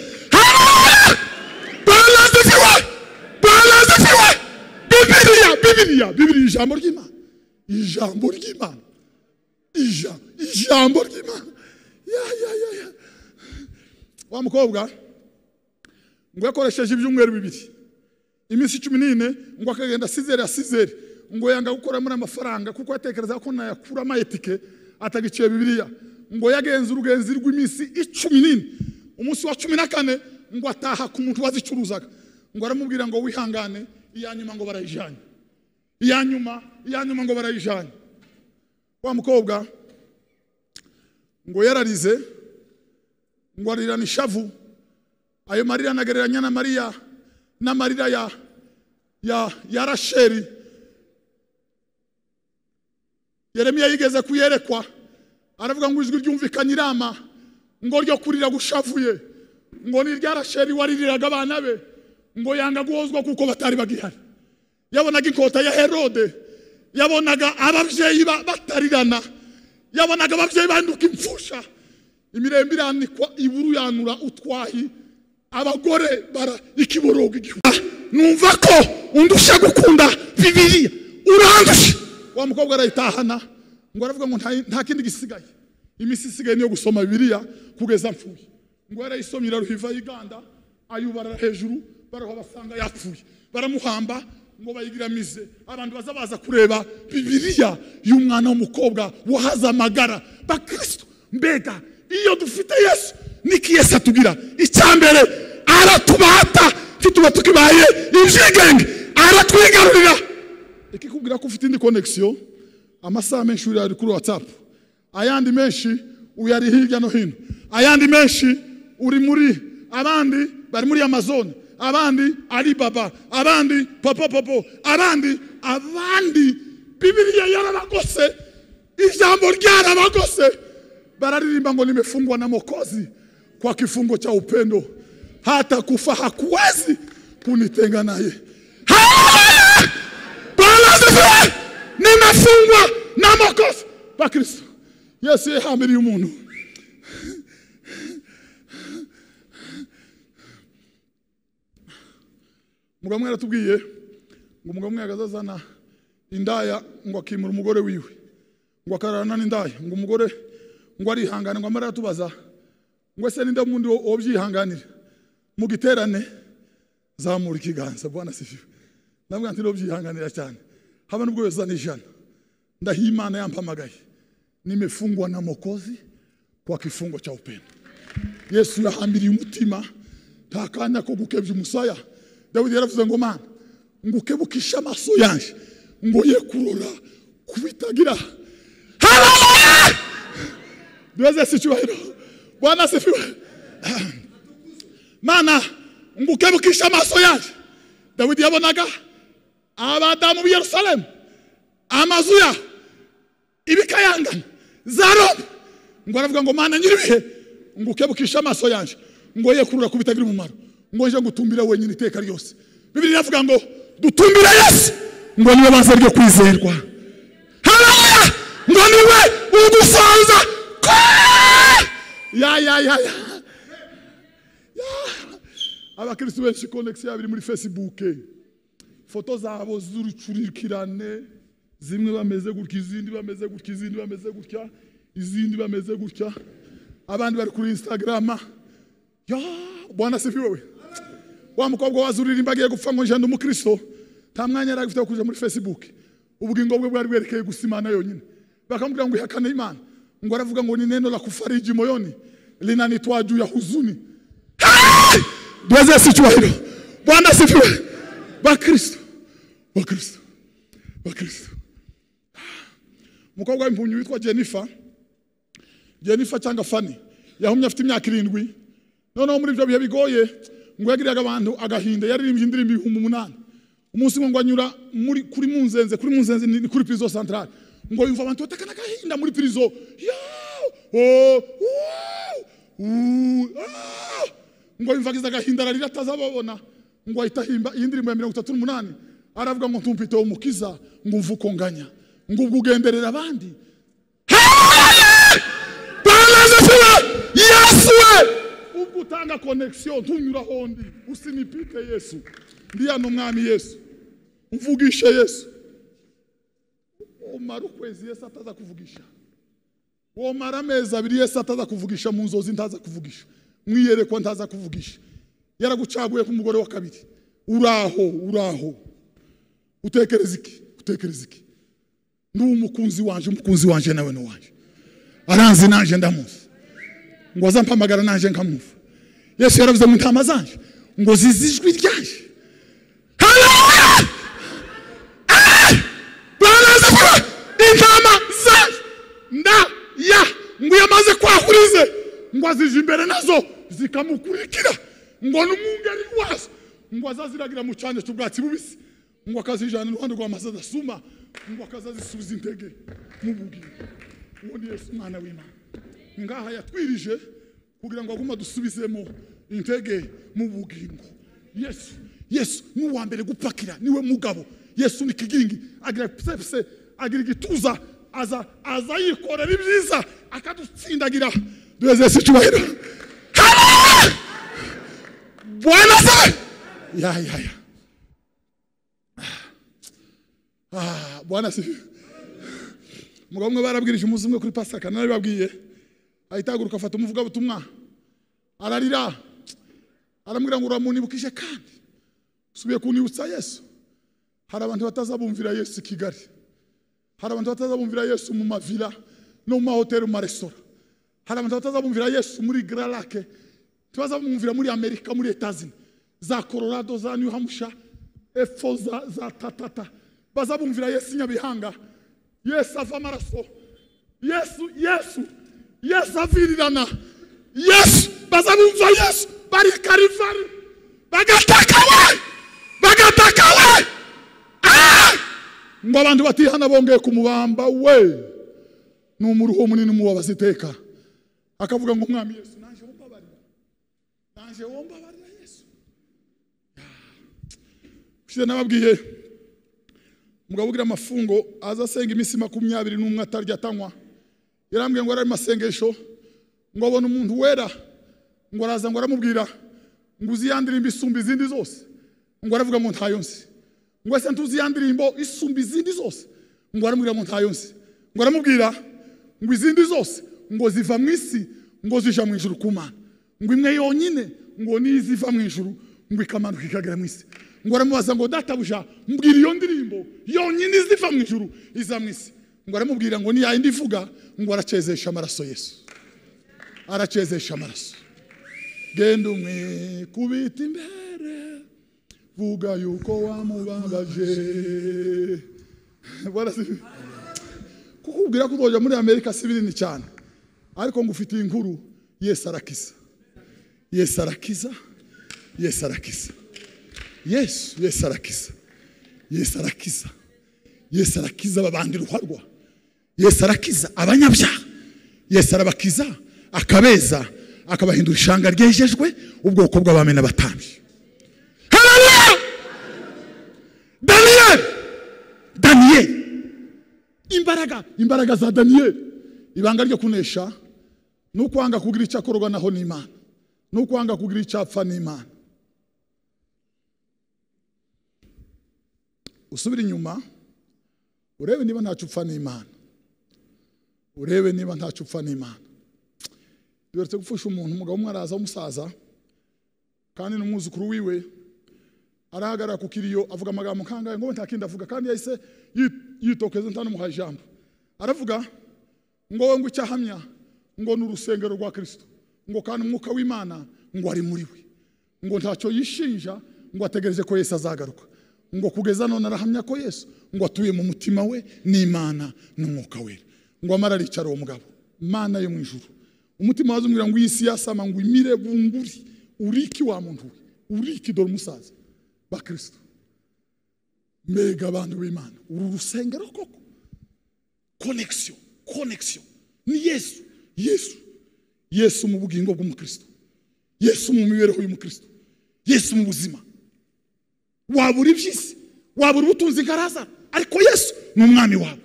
Bibiliya ijambo ry'Imana, ijambo ry'Imana, ijambo ry'Imana. Ya wa mukobwa ngo yakoresheje ibyumweru 2, iminsi 14, ngo akagenda sizeri, ngo yanga gukora muri amafaranga kuko yatekereza ko nayakura amayetike atagiciye Bibiliya. Ngo yagenze urugenzi rw'iminsi 14, umunsi wa 14 ngo ataha ku muntu wazicuruzaga, ngo aramubwira ngo wihangane, iyanyuma ngo barayijanye, iyanyuma ngo barayijanye. Wa mukobwa ngo yararize, ngo arirana ishavu. Ayo marira nagereranya na Mariya na marira ya Rasheli. Yeremiya yigeze kuyerekwa, aravuga ngo ijwi ryumvikanye irama, ngo ryo kurira gushavuye, ngo ni rya Rasheli waririraga abana be, ngo yanga guhozwa kuko batari bagihari. Yabonaga inkota ya Herode, yabonaga ababyeyi batarirana, yabonaga ababyeyi banduka impfusha, imirembe iranikwa, iburu yanura utwahi, abagore bara ikiboroga igihu. Numva ko undusha gukunda Bibiliya, urandusha. Wa mukobwa arayitahana, ngo aravuga ngo nta kindi gisigaye, imisi isigaye niyo gusoma Bibiliya kugeza mpfuye. Ngo yarayisomye iraruhiva yiganda, ayubara hejuru, baraho basanga yapfuye, baramuhamba, ngo bayigiramize abantu bazabaza kureba Bibiliya y'umwana w'umukobwa wahaza amagara bakristo. Mbega iyo dufite Yesu niki Yesu atubwira icyambere aratubata tituba tukibaye ibyigenge aratwigarurira. Ikikubwira ko ufite indi connection amasaha menshi uri kuri WhatsApp, ayandi menshi uyari hirya no hino, ayandi menshi uri muri abandi bari muri Amazon, abandi Alibaba, abandi popo, abandi Bibiliya yarabagose, ijambo ryarabagose. Bararirimba ngo nimefungwa na Mwokozi kwa kifungo cha upendo, hata kufa hakuwezi kunitenga naye. Nimefungwa na Mwokozi kwa Kristo. Yesu yahamiriye umuntu. Mugabo mwera tubwiye ngo umugabo mwe agazazana indaya ngo akimura umugore wiwe, ngo akararana n'indaya, ngo umugore ngo arihangane, ngo amara tubaza ngo ese ninde mundi wobyihanganira mu giterane zamura ikiganza. Bwana sifiwe. Nabwo ntiro byihanganira cyane, haba nubwo yozana ijana. Ndahimana yampamagaye, nimefungwa na Mwokozi kwa kifungo cha upendo. Yesu yahambiriye umutima takanya ko gukebya umusaya. Dawidi yaravuze ngo mana ngukebukisha amaso yanje ngo ye kurora kubitagira. Haleluya! Duweze sichuhiro. Bwana sifiwe. Mana ngukebukisha amaso yanje. Dawidi yabonaga abadamu b'i Yerusalemu amazuya ibikayangana Zaroma, ngo aravuga ngo mana nyiribihe ngukebukisha amaso yanje ngo ye kurura kubitagira umumaro, ngo nje ngutumbira wenyine iteka ryose. Bibiliya iravuga ngo dutumbira Yesu ngo niwe banze ryo kwizerwa. Haleluya! Ngo niwe ugusanza. Ya abakristo benshi connection yabiri muri Facebook, foto zabo z'urucurikirane, zimwe bameze gutya, izindi bameze gutya, izindi bameze gutya, izindi bameze gutya, abandi bari kuri Instagram. Ya Bwana sifiwe. Wa mukobwa wazuririmba agiye gupfa ngo njye ndumukristo, nta mwanya yari afite kuja muri Facebook, ubugingo bwe bwari bwerekeye gusimana yonyine. Bakamubwira ngo ihakane Imana, ngo aravuga ngo ni neno la kufariji moyoni linanitoa juu ya huzuni. Bwana sichuhiro. Bwana sifiwe. Bakristo. Mukobwa w'impunyu witwa Jennifer cyangwa Fanny yahumye afite imyaka 7. Noneho muri byo bihe bigoye ngo yagiriraga abantu agahinda, yaririmbye indirimbo 8,000. Umunsi ngo anyura muri kuri munzenze ni kuri prison centrale, ngo yumva abantu batakana agahinda muri prison. Ngo yumvagiza agahinda ararira atazababona, ngo ahita himba indirimbo ya 38 aravuga ngo ntumpite umukiza ngo mvuko nganya ngo ugenderera abandi. Yesu ubwo utanga connection tunyura hondi usinipite Yesu ndiya no mwami Yesu mvugishe Yesu. Omara ukwezi Yesu ataza kuvugisha, omara amezi 2 Yesu ataza kuvugisha, mu nzozi ntaza kuvugisha, mwiyerekwa ntaza kuvugisha. Yaragucaguye ku mugore wa kabiri. Uraho utekereza iki? Ndi umukunzi wanje nawe no wanje, aranzi nanje ndamuzi, ngo azampamagara nanje nkamumva. Yesu yaravuze mu ntama zanje ngo zizijwi ryaje. Haleluya! Intama zanje ngo yamaze kwahurize ngo azije imbere nazo zikamukurikira, ngo n'umungeri wazo ngo azaziragira mu cyane cy'ubwatsi bubisi, ngo akazijana n'uruhande rwa Masada Suma, ngo akazazisubiza intege mu bugingo. Uwo ni Yesu mwana w'Imana. Ngaha yatwirije kugira ngo aguma dusubizemo intege mu bugingo. Yesu ni uwa mbere gupakira, niwe mugabo. Yesu ni kigingi, agira pse agira igituza, aza yikorera ibyiza akadutsindagira. Duweze sicyubahiro. Bwana se ya Bwana se mugabo mwe barabwirije umunsi umwe kuri Pasaka, nari babwiye ahitaguruka afata umuvuga butumwa ararira, aramubwira ngo uramunibukije kandi usubiye kunibutsa Yesu. hari abantu batazabumvira Yesu Kigali, hari abantu batazabumvira Yesu mu mavila no mu mahoteli mu maresitora, hari abantu batazabumvira Yesu muri Grand Lake, tubazabumvira muri Amerika, muri Etazini, za Colorado, za New Hampshire, efo za tatata, bazabumvira Yesu Nyabihanga. Yesu ava amaraso, Yesu avirirana, Yesu bazabumva Yesu bari Karivari, bagatakawe ngo abantu batihana bongeye kumubamba we n'umuruho munini mubabaza iteka, akavuga ngo umwami Yesu nanje wombabarira Yesu. Ushize nababwiye umugabo ugira amafungo aza asenga iminsi 21 atarya atanywa, yarambwiye ngo ari masengesho ngo abone umuntu wera ngo araza ngo aramubwira ngo uziyandirimba isumba izindi zose, ngo aravuga ngo ntayo nzi, ngo ese ntuziyandirimbo isumba izindi zose, ngo aramubwira ngo ntayo nzi, ngo aramubwira ngo izindi zose ngo ziva mu isi ngo zija mu ijuru ku Mana, ngo imwe yonyine ngo niziva mu ijuru ngo ikamanuka ikagera mu isi, ngo aramubaza ngo databuja mbwira iyo ndirimbo yonyine iziva mu ijuru iza mu isi, ngo aramubwira ngo ni yindi ivuga ngo aracezesha amaraso Yesu, aracezesha amaraso. Genda umwe kubita imbere vuga yuko wamubabaje, kukubwira ko uzoja muri Amerika si binini cyane, ariko ngo ufite inkuru. Yesu arakiza, Yesu arakiza, Yesu arakiza, Yesu arakiza, Yesu arakiza, Yesu arakiza babandi ruharwa, Yesu arakiza abanyabyaha, Yesu arabakiza akabeza akabahindura ishanga ryejejwe ubwoko bw'abami n'abatambyi. Haleluya! Daniel imbaraga za Daniel, ibanga ryo kunesha nukwanga kugira icyakorwa naho n'Imana, nukwanga kugira icyapfa n'Imana. Usubira inyuma urebe niba nta cupfa n'Imana, urebe niba nta cupfa n'Imana. Duherutse gufasha umuntu, umugabo umwe araza w'umusaza kandi n'umwuzukuru wiwe, arahagarara ku kiriyo avuga amagambo kangahe ngo nta kindi avuga, kandi yahise yitokeza ntano muha ijambo. Aravuga ngo we ngo icyahamya ngo n'urusengero rwa Kristo, ngo kandi umwuka w'Imana ngo ari muri we, ngo ntacyo yishinja, ngo ategereje ko Yesu azagaruka, ngo kugeza none arahamya ko Yesu ngo atuye mu mutima we n'Imana n'umwuka we, ngo amara aricara uwo mugabo. Mana yo mu ijuru, umutima wazumwira ngo isi yasama ngo imire bunguri, uriki wa muntu we, uriki dore umusaza ba Kristo. Mbega abantu b'Imana, uru rusengero koko, connection ni Yesu mu bugingo bw'umukristo, Yesu mu mibereho y'umukristo, Yesu mu buzima. Wabura ibyisi, wabura ubutunzi nkaraza, ariko Yesu ni umwami wawe.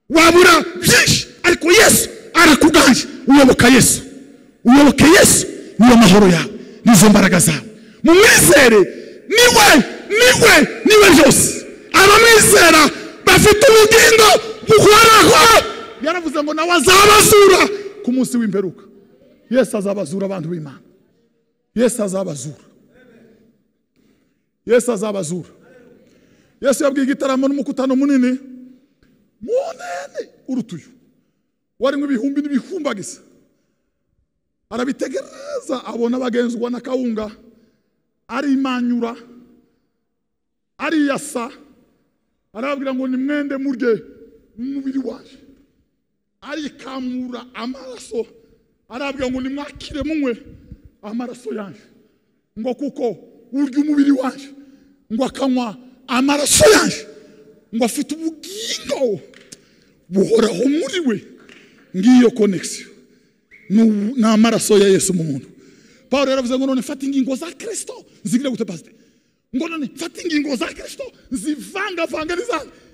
Wabura byinshi, ariko Yesu arakuganje. Uyoboke Yesu niyo mahoro yawe, nizo mbaraga zawe. Mumwizere, niwe byose. Abamwizera bafite ubugingo buhoraho. Yaravuze ngo nawe azabazura ku munsi w'imperuka. Yesu azabazura abantu b'Imana, Yesu azabazura. Yesu yabwiye igitaramo n'umukutano munini urutuyo warimo ibihumbi n'ibihumbagiza. Arabitegereza abona bagenzwa na kawunga, arimanyura, ariyasa, arababwira ngo nimwende murye umubiri waje. Arikamura amaraso, arababwira ngo nimwakire munywe amaraso yanje, ngo kuko urya umubiri waje ngo akanywa amaraso yanje ngo afite ubugingo buhoraho muri we. Ngiyo connection n'amaraso ya Yesu mu muntu. Paulo yaravuze ngo none mfata ingingo za Kristo nzigire gute pastor, ngo none mfata ingingo za Kristo zivanga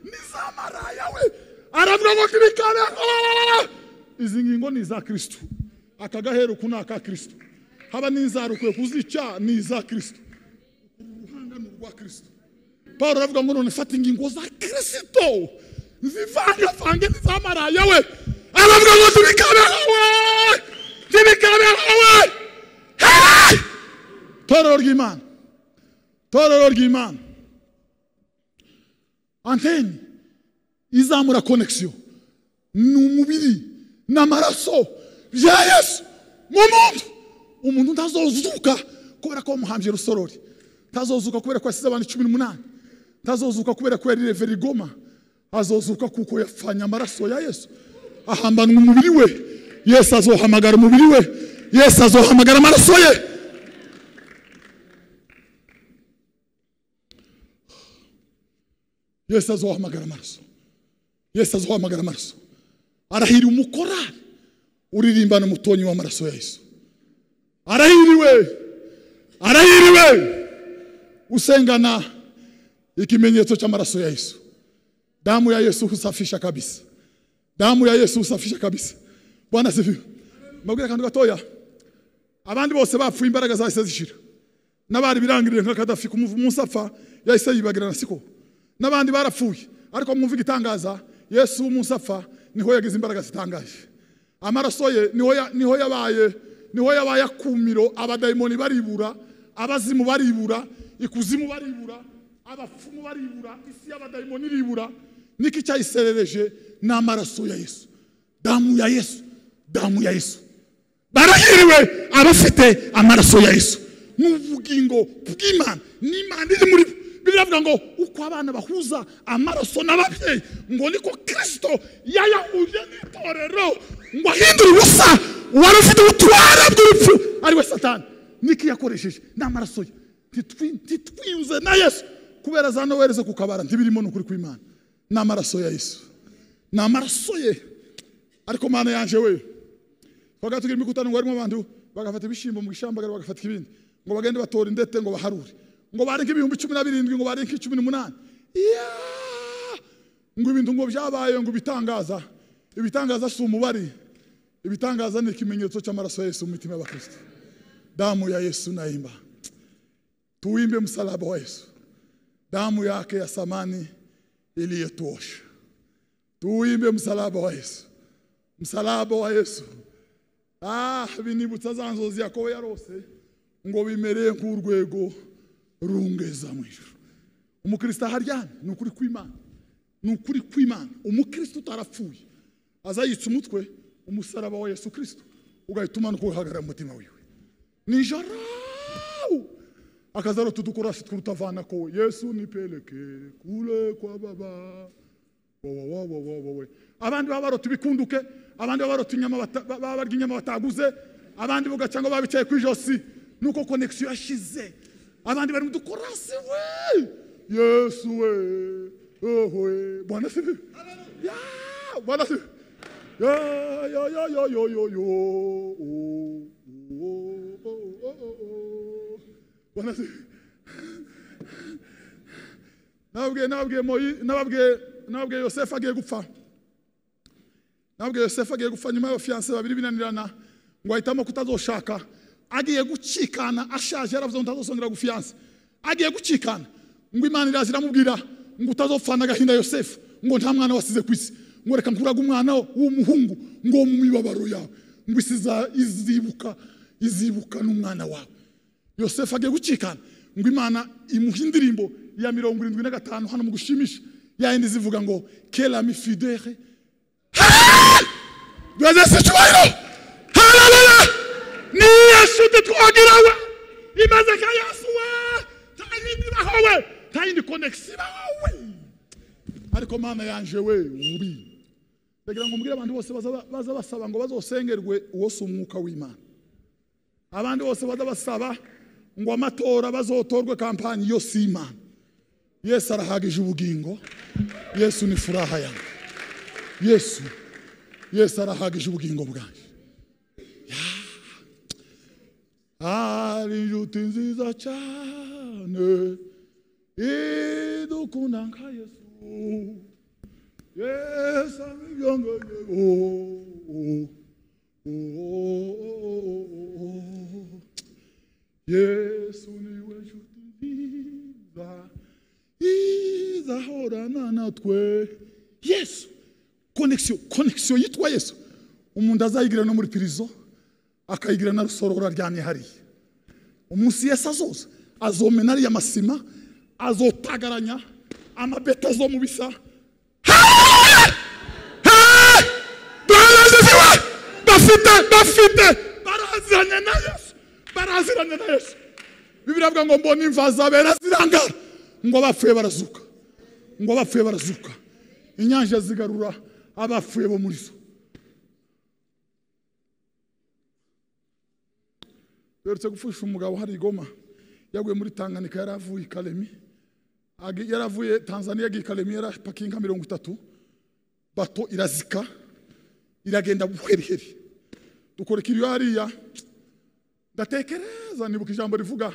n'izamaraya we. Aravuga ngo kibikane izi ngingo ni za Kristo, akagahero kunaka Kristo, haba n'inzarukwe kuzica ni za Kristo, uruhangano rwa Kristo. Paulo aravuga ngo none mfata ingingo za Kristo zivanga n'izamaraya we. Aravuga ngo tubikane hawe. Torero ry'Imana, anteni izamura connection n'umubiri n'amaraso bya Yesu mu muntu. Umuntu ntazozuka kubera ko muhambye rusorori, ntazozuka kubera ko asize abantu 18, ntazozuka kubera ko yari Verigoma, azozuka kuko yafanya amaraso ya Yesu ahambana umubiri we. Yesu azohamagara umubiri we, Yesu azohamagara amaraso ye. Yesu azohamagara amaraso, Yesu azohamagara amaraso. Arahiri umukorari uririmbana umutonyi w'amaraso ya Yesu. Arahiriwe usengana ikimenyetso cy'amaraso ya Yesu. Damu ya Yesu husafisha kabisa, damu ya Yesu husafisha kabisa. Bwana sifiwe. Mabwira kandi gatoya, abandi bose bapfuye imbaraga zahise zishira, n'abari birangirire nka Kadafi kumuvumunsi apfa yahise yibagirana siko, n'abandi barapfuye. Ariko mwumva igitangaza, Yesu umunsi apfa niho yagize imbaraga zitangaje. Amaraso ye niho yabaye akumiro. Abadayimoni baribura, abazimu baribura, ikuzimu baribura, abapfumu baribura, isi y'abadayimoni iribura. Niki cyayiserereje n'amaraso ya Yesu, damu ya Yesu, damu ya Yesu. Barahiriwe abafite amaraso ya Yesu mu bugingo bw'Imana. n'Imana iri muri biravuga ngo uko abana bahuza amaraso n'ababyeyi ngo niko Kristo yayahuje n'itorero ngo ahindure ubusa wari ufite ubutware bw'urupfu ari we Satani. Niki yakoresheje n'amaraso ye. Titwiyuze na Yesu kubera za Noheli zo kukabara ntibirimo n'ukuri kw'Imana. N'amaraso ya Yesu, n'amaraso ye. Ariko Mana yanje we, bagatugira imikutano ngo harimo abantu bagafata ibishimbo mu gishambagara bagafata ibindi ngo bagende batora indete ngo baharure ngo barenke 17,000 ngo barenke 18. Ngo ibintu ngo byabaye ngo ibitangaza si umubari, ibitangaza ni ikimenyetso cy'amaraso ya Yesu mu mitima y'abakristo. Damu ya Yesu naimba, tuimbe msalaba wa Yesu, damu yake ya samani iliyotuosha. Tuimbe msalaba wa Yesu, msalaba wa Yesu. Binibutsa za nzozi Yakobo yarose ngo bimereye nk'urwego rungeza mu ijuru. Umukristo haryana ni ukuri kw'Imana, ni ukuri kw'Imana. Umukristo utarapfuye azayitsa umutwe umusaraba wa Yesu Kristo ugahituma no kuhagarara mu mutima wiwe nijoro akazaro tudukorasi twurutavana ko Yesu nipeleke kule kwa baba. Abandi babarota ibikunduke, abandi babarota inyama babarya inyama bataguze, abandi bugacanga babicaye kwijosi nuko connection yashize. Abandi bari mudukorasi we Yesu we we. Bwana sifi. Ya Bwana sifi. Yo Bwana sifi. Nabwiye Yosefu agiye gupfa. Nabwiye Yosefu agiye gupfa nyuma y'abafiance babiri binanirana ngo ahitamo kutazoshaka. Agiye gucikana ashaje yaravuze ngo ntazosongera gufiance. Agiye gucikana ngo Imana irazira mubwira ngo utazopfana gahinda Yosefu ngo nta mwana wasize kwisi ngo reka nkuraga umwana w'umuhungu ngo mu mibabaro yawe ngo isiza izibuka n'umwana wawe. Yosefu agiye gucikana ngo Imana imuha indirimbo ya 75 hano mu gushimisha yayindi zivuga ngo kela mi fidere. Bwaze sichwairo. Haleluya. Ni Yesu twagirawe. Imaze ka Yesu wa. Tayindi bahowe. Tayindi connection bahowe. Ariko Mana yanje we uri. Ndagira ngo mbwira abantu bose baza basaba ngo bazosengerwe uwo si umwuka w'Imana. Abandi bose baza basaba ngo amatora bazotorwe kampani yo si Imana. Yesu arahagije ubugingo. Yesu ni furaha yangu. Yesu arahagije ubugingo bwanjye. Ari inshuti nziza cyane idukunda nka Yesu. Yesu abiyongeye Yesu niwe nshuti nziza izahorana natwe. Yesu connection yitwa Yesu. Umuntu azayigira no muri prison akayigira na rusororo aryamye hariya. Umunsi Yesu azoza azomena ari amasima, azotagaranya, amabeta zo mu bisa bafite baraziranye na Yesu Bibiliya avuga ngo mbona imva zabera zirangara ngo bapfuye barazuka inyanja zigarura abapfuye bo muri zo Yoretse gufusha umugabo hari Igoma yaguye muri Tanganyika yaravuye Kalemi yaravuye Tanzania yagiye Kalemi yarapakinga 30 bato irazika iragenda buheriheri dukorekiriyo hariya ndatekereza nibuka ijambo rivuga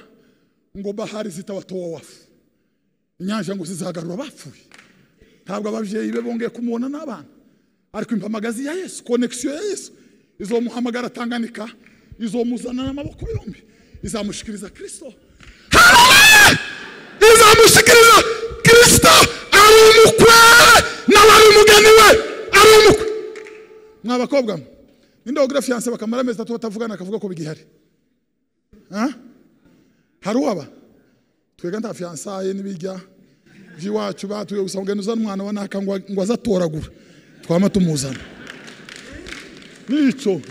ngo bahari zitawatowa wafu inyanja ngo zizagarura bapfuye ntabwo abavyeyi be bongeye kumubona n'abana ariko impamagazi ya Yesu connection ya Yesu izomuhamagara Tanganyika izomuzana n'amaboko yombi izamushikiriza Kristo izamushikiriza Kristo ari umukwe n'abari umugeni we ari umukwe mwabakobwa ninde wogira fiance bakamara amezi 3 batavugana akavuga ko bigihari hari uwaba twega nta fiançaye nibijya byiwacu batuye gusanga nuzana umwana wanaka ngo azatoragura twama tumuzana nico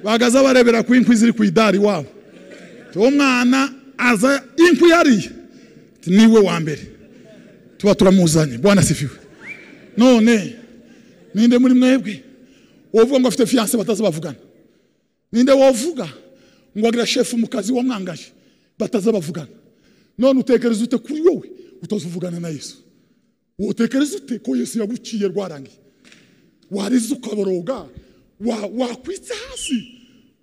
bagaza barebera ku inkwi ziri ku idari wabo to mwana aza inkwi yari niwe wa mbere tuba turamuzanye Bwana sifiwe none ninde muri mwebwe wovuga ngo afite fiance bataza bavugana ninde wovuga ngo agira chef mu kazi wa mwangaje bataza bavugana none utekereza ute kuri wowe utazuvugana na Yesu utekereza ute ko Yesu yaguciye rwarangi warizuka boroga wakwitse hasi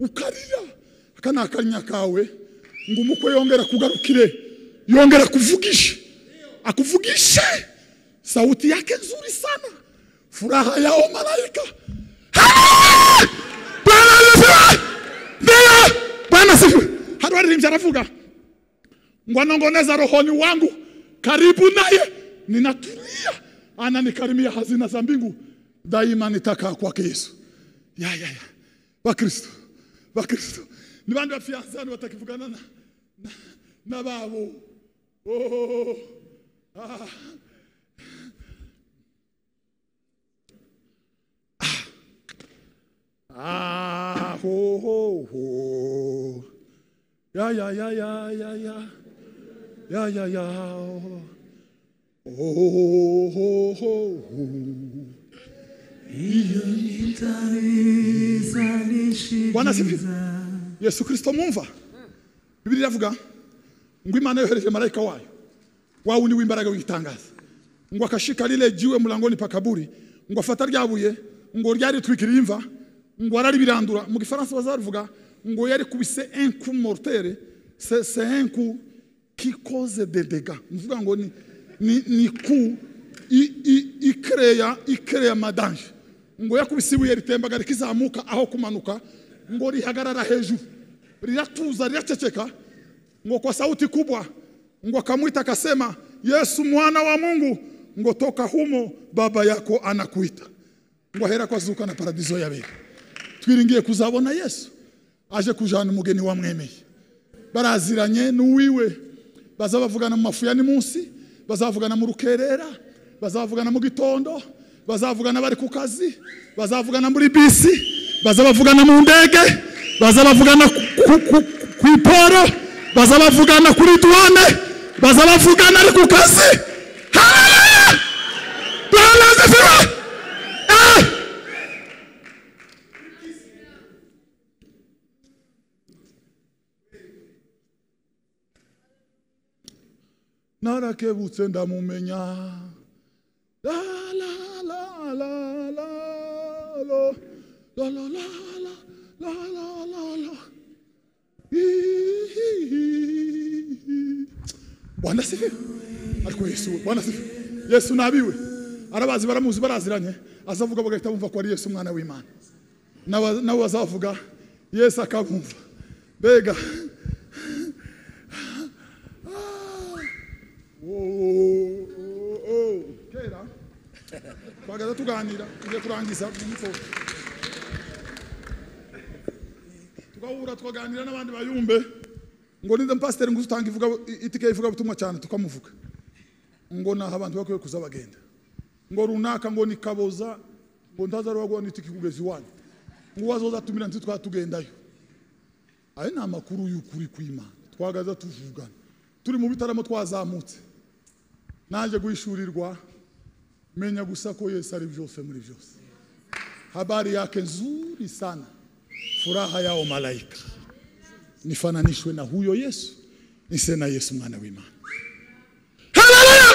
ukarira akana akanya kawe ngo umukwe yongera kugarukire yongera akuvugishe sauti yake nzuri sana furaha yao malaika Bwana sifiwe hadi waririmbye aravuga ngo anongoneza rohoni wangu karibu naye ninatulia ananikarimia hazina za mbingu daima nitakaa kwake Yesu ya Bakristo ni bandi bafianzani batakivugana na babo Bwana sifiwe Yesu Kristo mumva Bibiliya avuga ngo Imana yohereje malaika wayo ni w'imbaraga w'itangaza ngo akashika lile jiwe mulangoni pa kaburi ngo afata ryabuye ngo ryari twikira imva ngo araribirandura mu gifaransa bazaruvuga ngo yari kubise un coup mortel c'est un coup qui cause des dégâts mvuga ngo ni coup ikreya madanje ngo yakubise ibuye ritembaga rikizamuka aho kumanuka ngo rihagarara hejuru riratuza riraceceka ngo kwa sauti kubwa ngo akamwita akasema Yesu mwana wa Mungu ngo toka humo baba yako anakuita ngo ahera kwa zuka na paradizo yawe twiringiye kuzabona Yesu aje kujana umugeni wa mwemeye baraziranye n'uwiwe bazabavugana mu mafu ya ni munsi bazavugana mu rukerera bazavugana mu gitondo bazavugana bari ku kazi bazavugana muri bisi bazabavugana mu ndege bazabavugana ku iporo bazabavugana kuri douane bazabavugana ari ku kazi narakebutse ndamumenya la la la la la la la la la la la Bwana sifiwe ariko Yesu Bwana sifiwe Yesu nabiwe arabazi baramuzi baraziranye azavuga bagahita bumva ko ari Yesu umwana w'Imana nawe bazavuga Yesu akabumva bega kera bagaza tuganira tuje kurangiza n'ifo tugahura tukaganira n'abandi bayumbe ngo nize pastor ngo utanga ivuga itike ivuga butumwa cyane tukamuvuga ngo naho abantu bakwiye kuza bagenda ngo runaka ngo ni Kaboza ngo ntazarwagwa n'itiki kugeza iwanyu ngo wazozatumira nti twatugendayo. Ayo ni amakuru y'ukuri kw'Imana twagaza tuvugana turi mu bitaramo twazamutse naje guhishurirwa menya gusa ko Yesu ari byose muri byose. Habari yake nzuri sana, furaha yao malaika nifananishwe na huyo Yesu, nise na Yesu mwana w'Imana. Haleluya!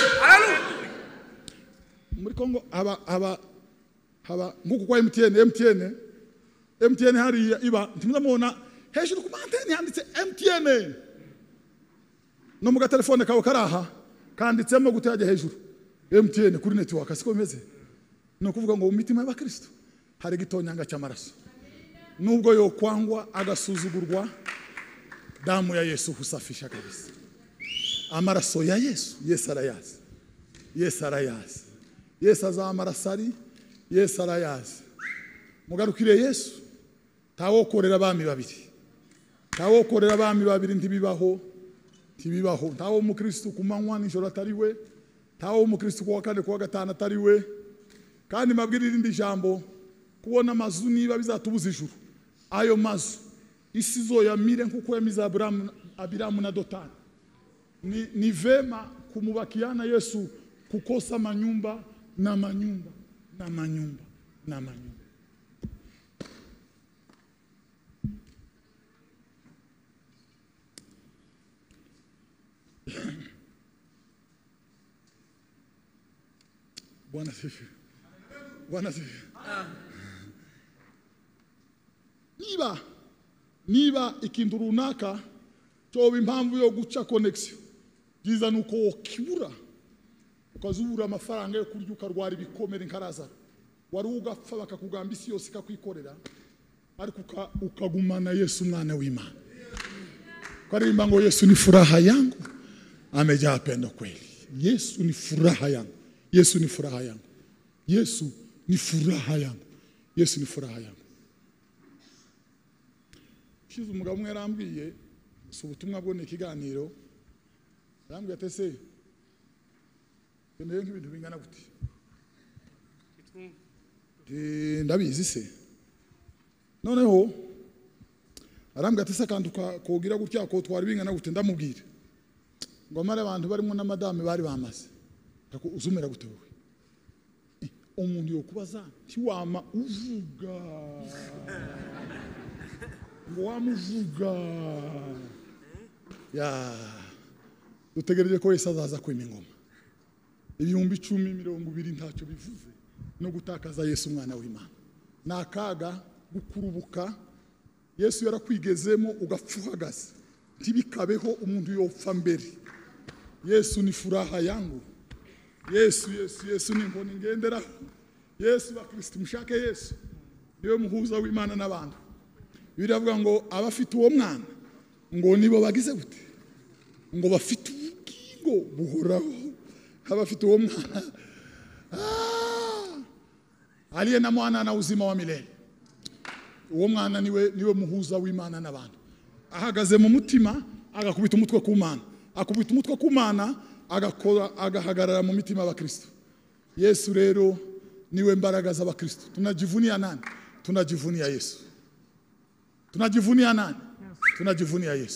Muri Kongo haba nguko kwa MTN hari iba ntimuzamubona hejuru ku mantene yanditse MTN no mu telefone kawe karaha kanditsemo gutyaje hejuru MTN kuri network siko bimeze. No kuvuga ngo mu mitima y'abakristo hari gitonyanga cy'amaraso, nubwo yo kwangwa agasuzugurwa, damu ya Yesu husafisha kabisa. Amaraso ya Yesu, Yesu arayazi, Yesu arayazi, Yesu azamarasari, Yesu arayazi. Mugarukire Yesu, tawokorera abami babiri, tawokorera abami babiri ntibibaho, tawo umukristo kumanywa n'ijoro atariwe, tawo umukristo kuwa kane kuwa gatanu atariwe. Kandi mabwirira indi jambo, kubona amazu niba bizatubuza ijuru, ayo mazu isi zoyamire nkuko yamiza Abiramu na Dotani. Ni vema kumubakiana Yesu kukosa manyumba na manyumba na manyumba na manyumba. Bwana sifiwe. Bwana sifiwe. Niba ikintu runaka cyoba impamvu yo guca connection, giza nuko kibura ukazubura amafaranga yo kurya ukarwara ibikomere nkaraza, wari ugapfa bakakugamba isi yose ikakwikorera, ariko ukagumana Yesu mwana w'Imana. Karimba ngo Yesu ni furaha yangu, amejaa pendo kweli. Yesu ni furaha yangu, Yesu ni furaha yangu, Yesu ni furaha yangu, Yesu ni furaha yangu. Shize umugabo umwe yarambwiye so ubutumwa bwo n'ikiganiro, yarambwiye atese ndeneye nk'ibintu bingana gute, ndabizi se. Noneho arambwiye atese akantu kogira gutya ko twari bingana gute, ndamubwira ngo amara abantu barimo na madame bari bamaze ako uzumera gute wowe. Umuntu yo kubaza ntiwama uvuga ngo wamuvuga ya dutegereje ko Yesu azaza kwima ingoma. 10,000 ntacyo bivuze no gutakaza Yesu mwana w'Imana. Nakaga gukurubuka Yesu yarakwigezemo ugapfuhagaza ntibikabeho umuntu yopfa mbere. Yesu ni furaha yangu, Yesu ni mboni ngenderaho. Yesu bakristo mushake Yesu niwe muhuza w'Imana n'abantu. Biravuga ngo abafite uwo mwana ngo nibo bagize gute, ngo bafite ubugingo buhoraho. Abafite uwo mwana aliye na mwana na uzima wa milele. Uwo mwana niwe muhuza w'Imana n'abantu. Ahagaze mu mutima agakubita umutwe ku Mana, akubita umutwe ku Mana agahagarara mu mitima y'abakristo. Yesu rero niwe mbaraga z'abakristo. Tunajivunia nani? Tunajivunia Yesu. Tunajivunia nani? Tunajivunia Yesu.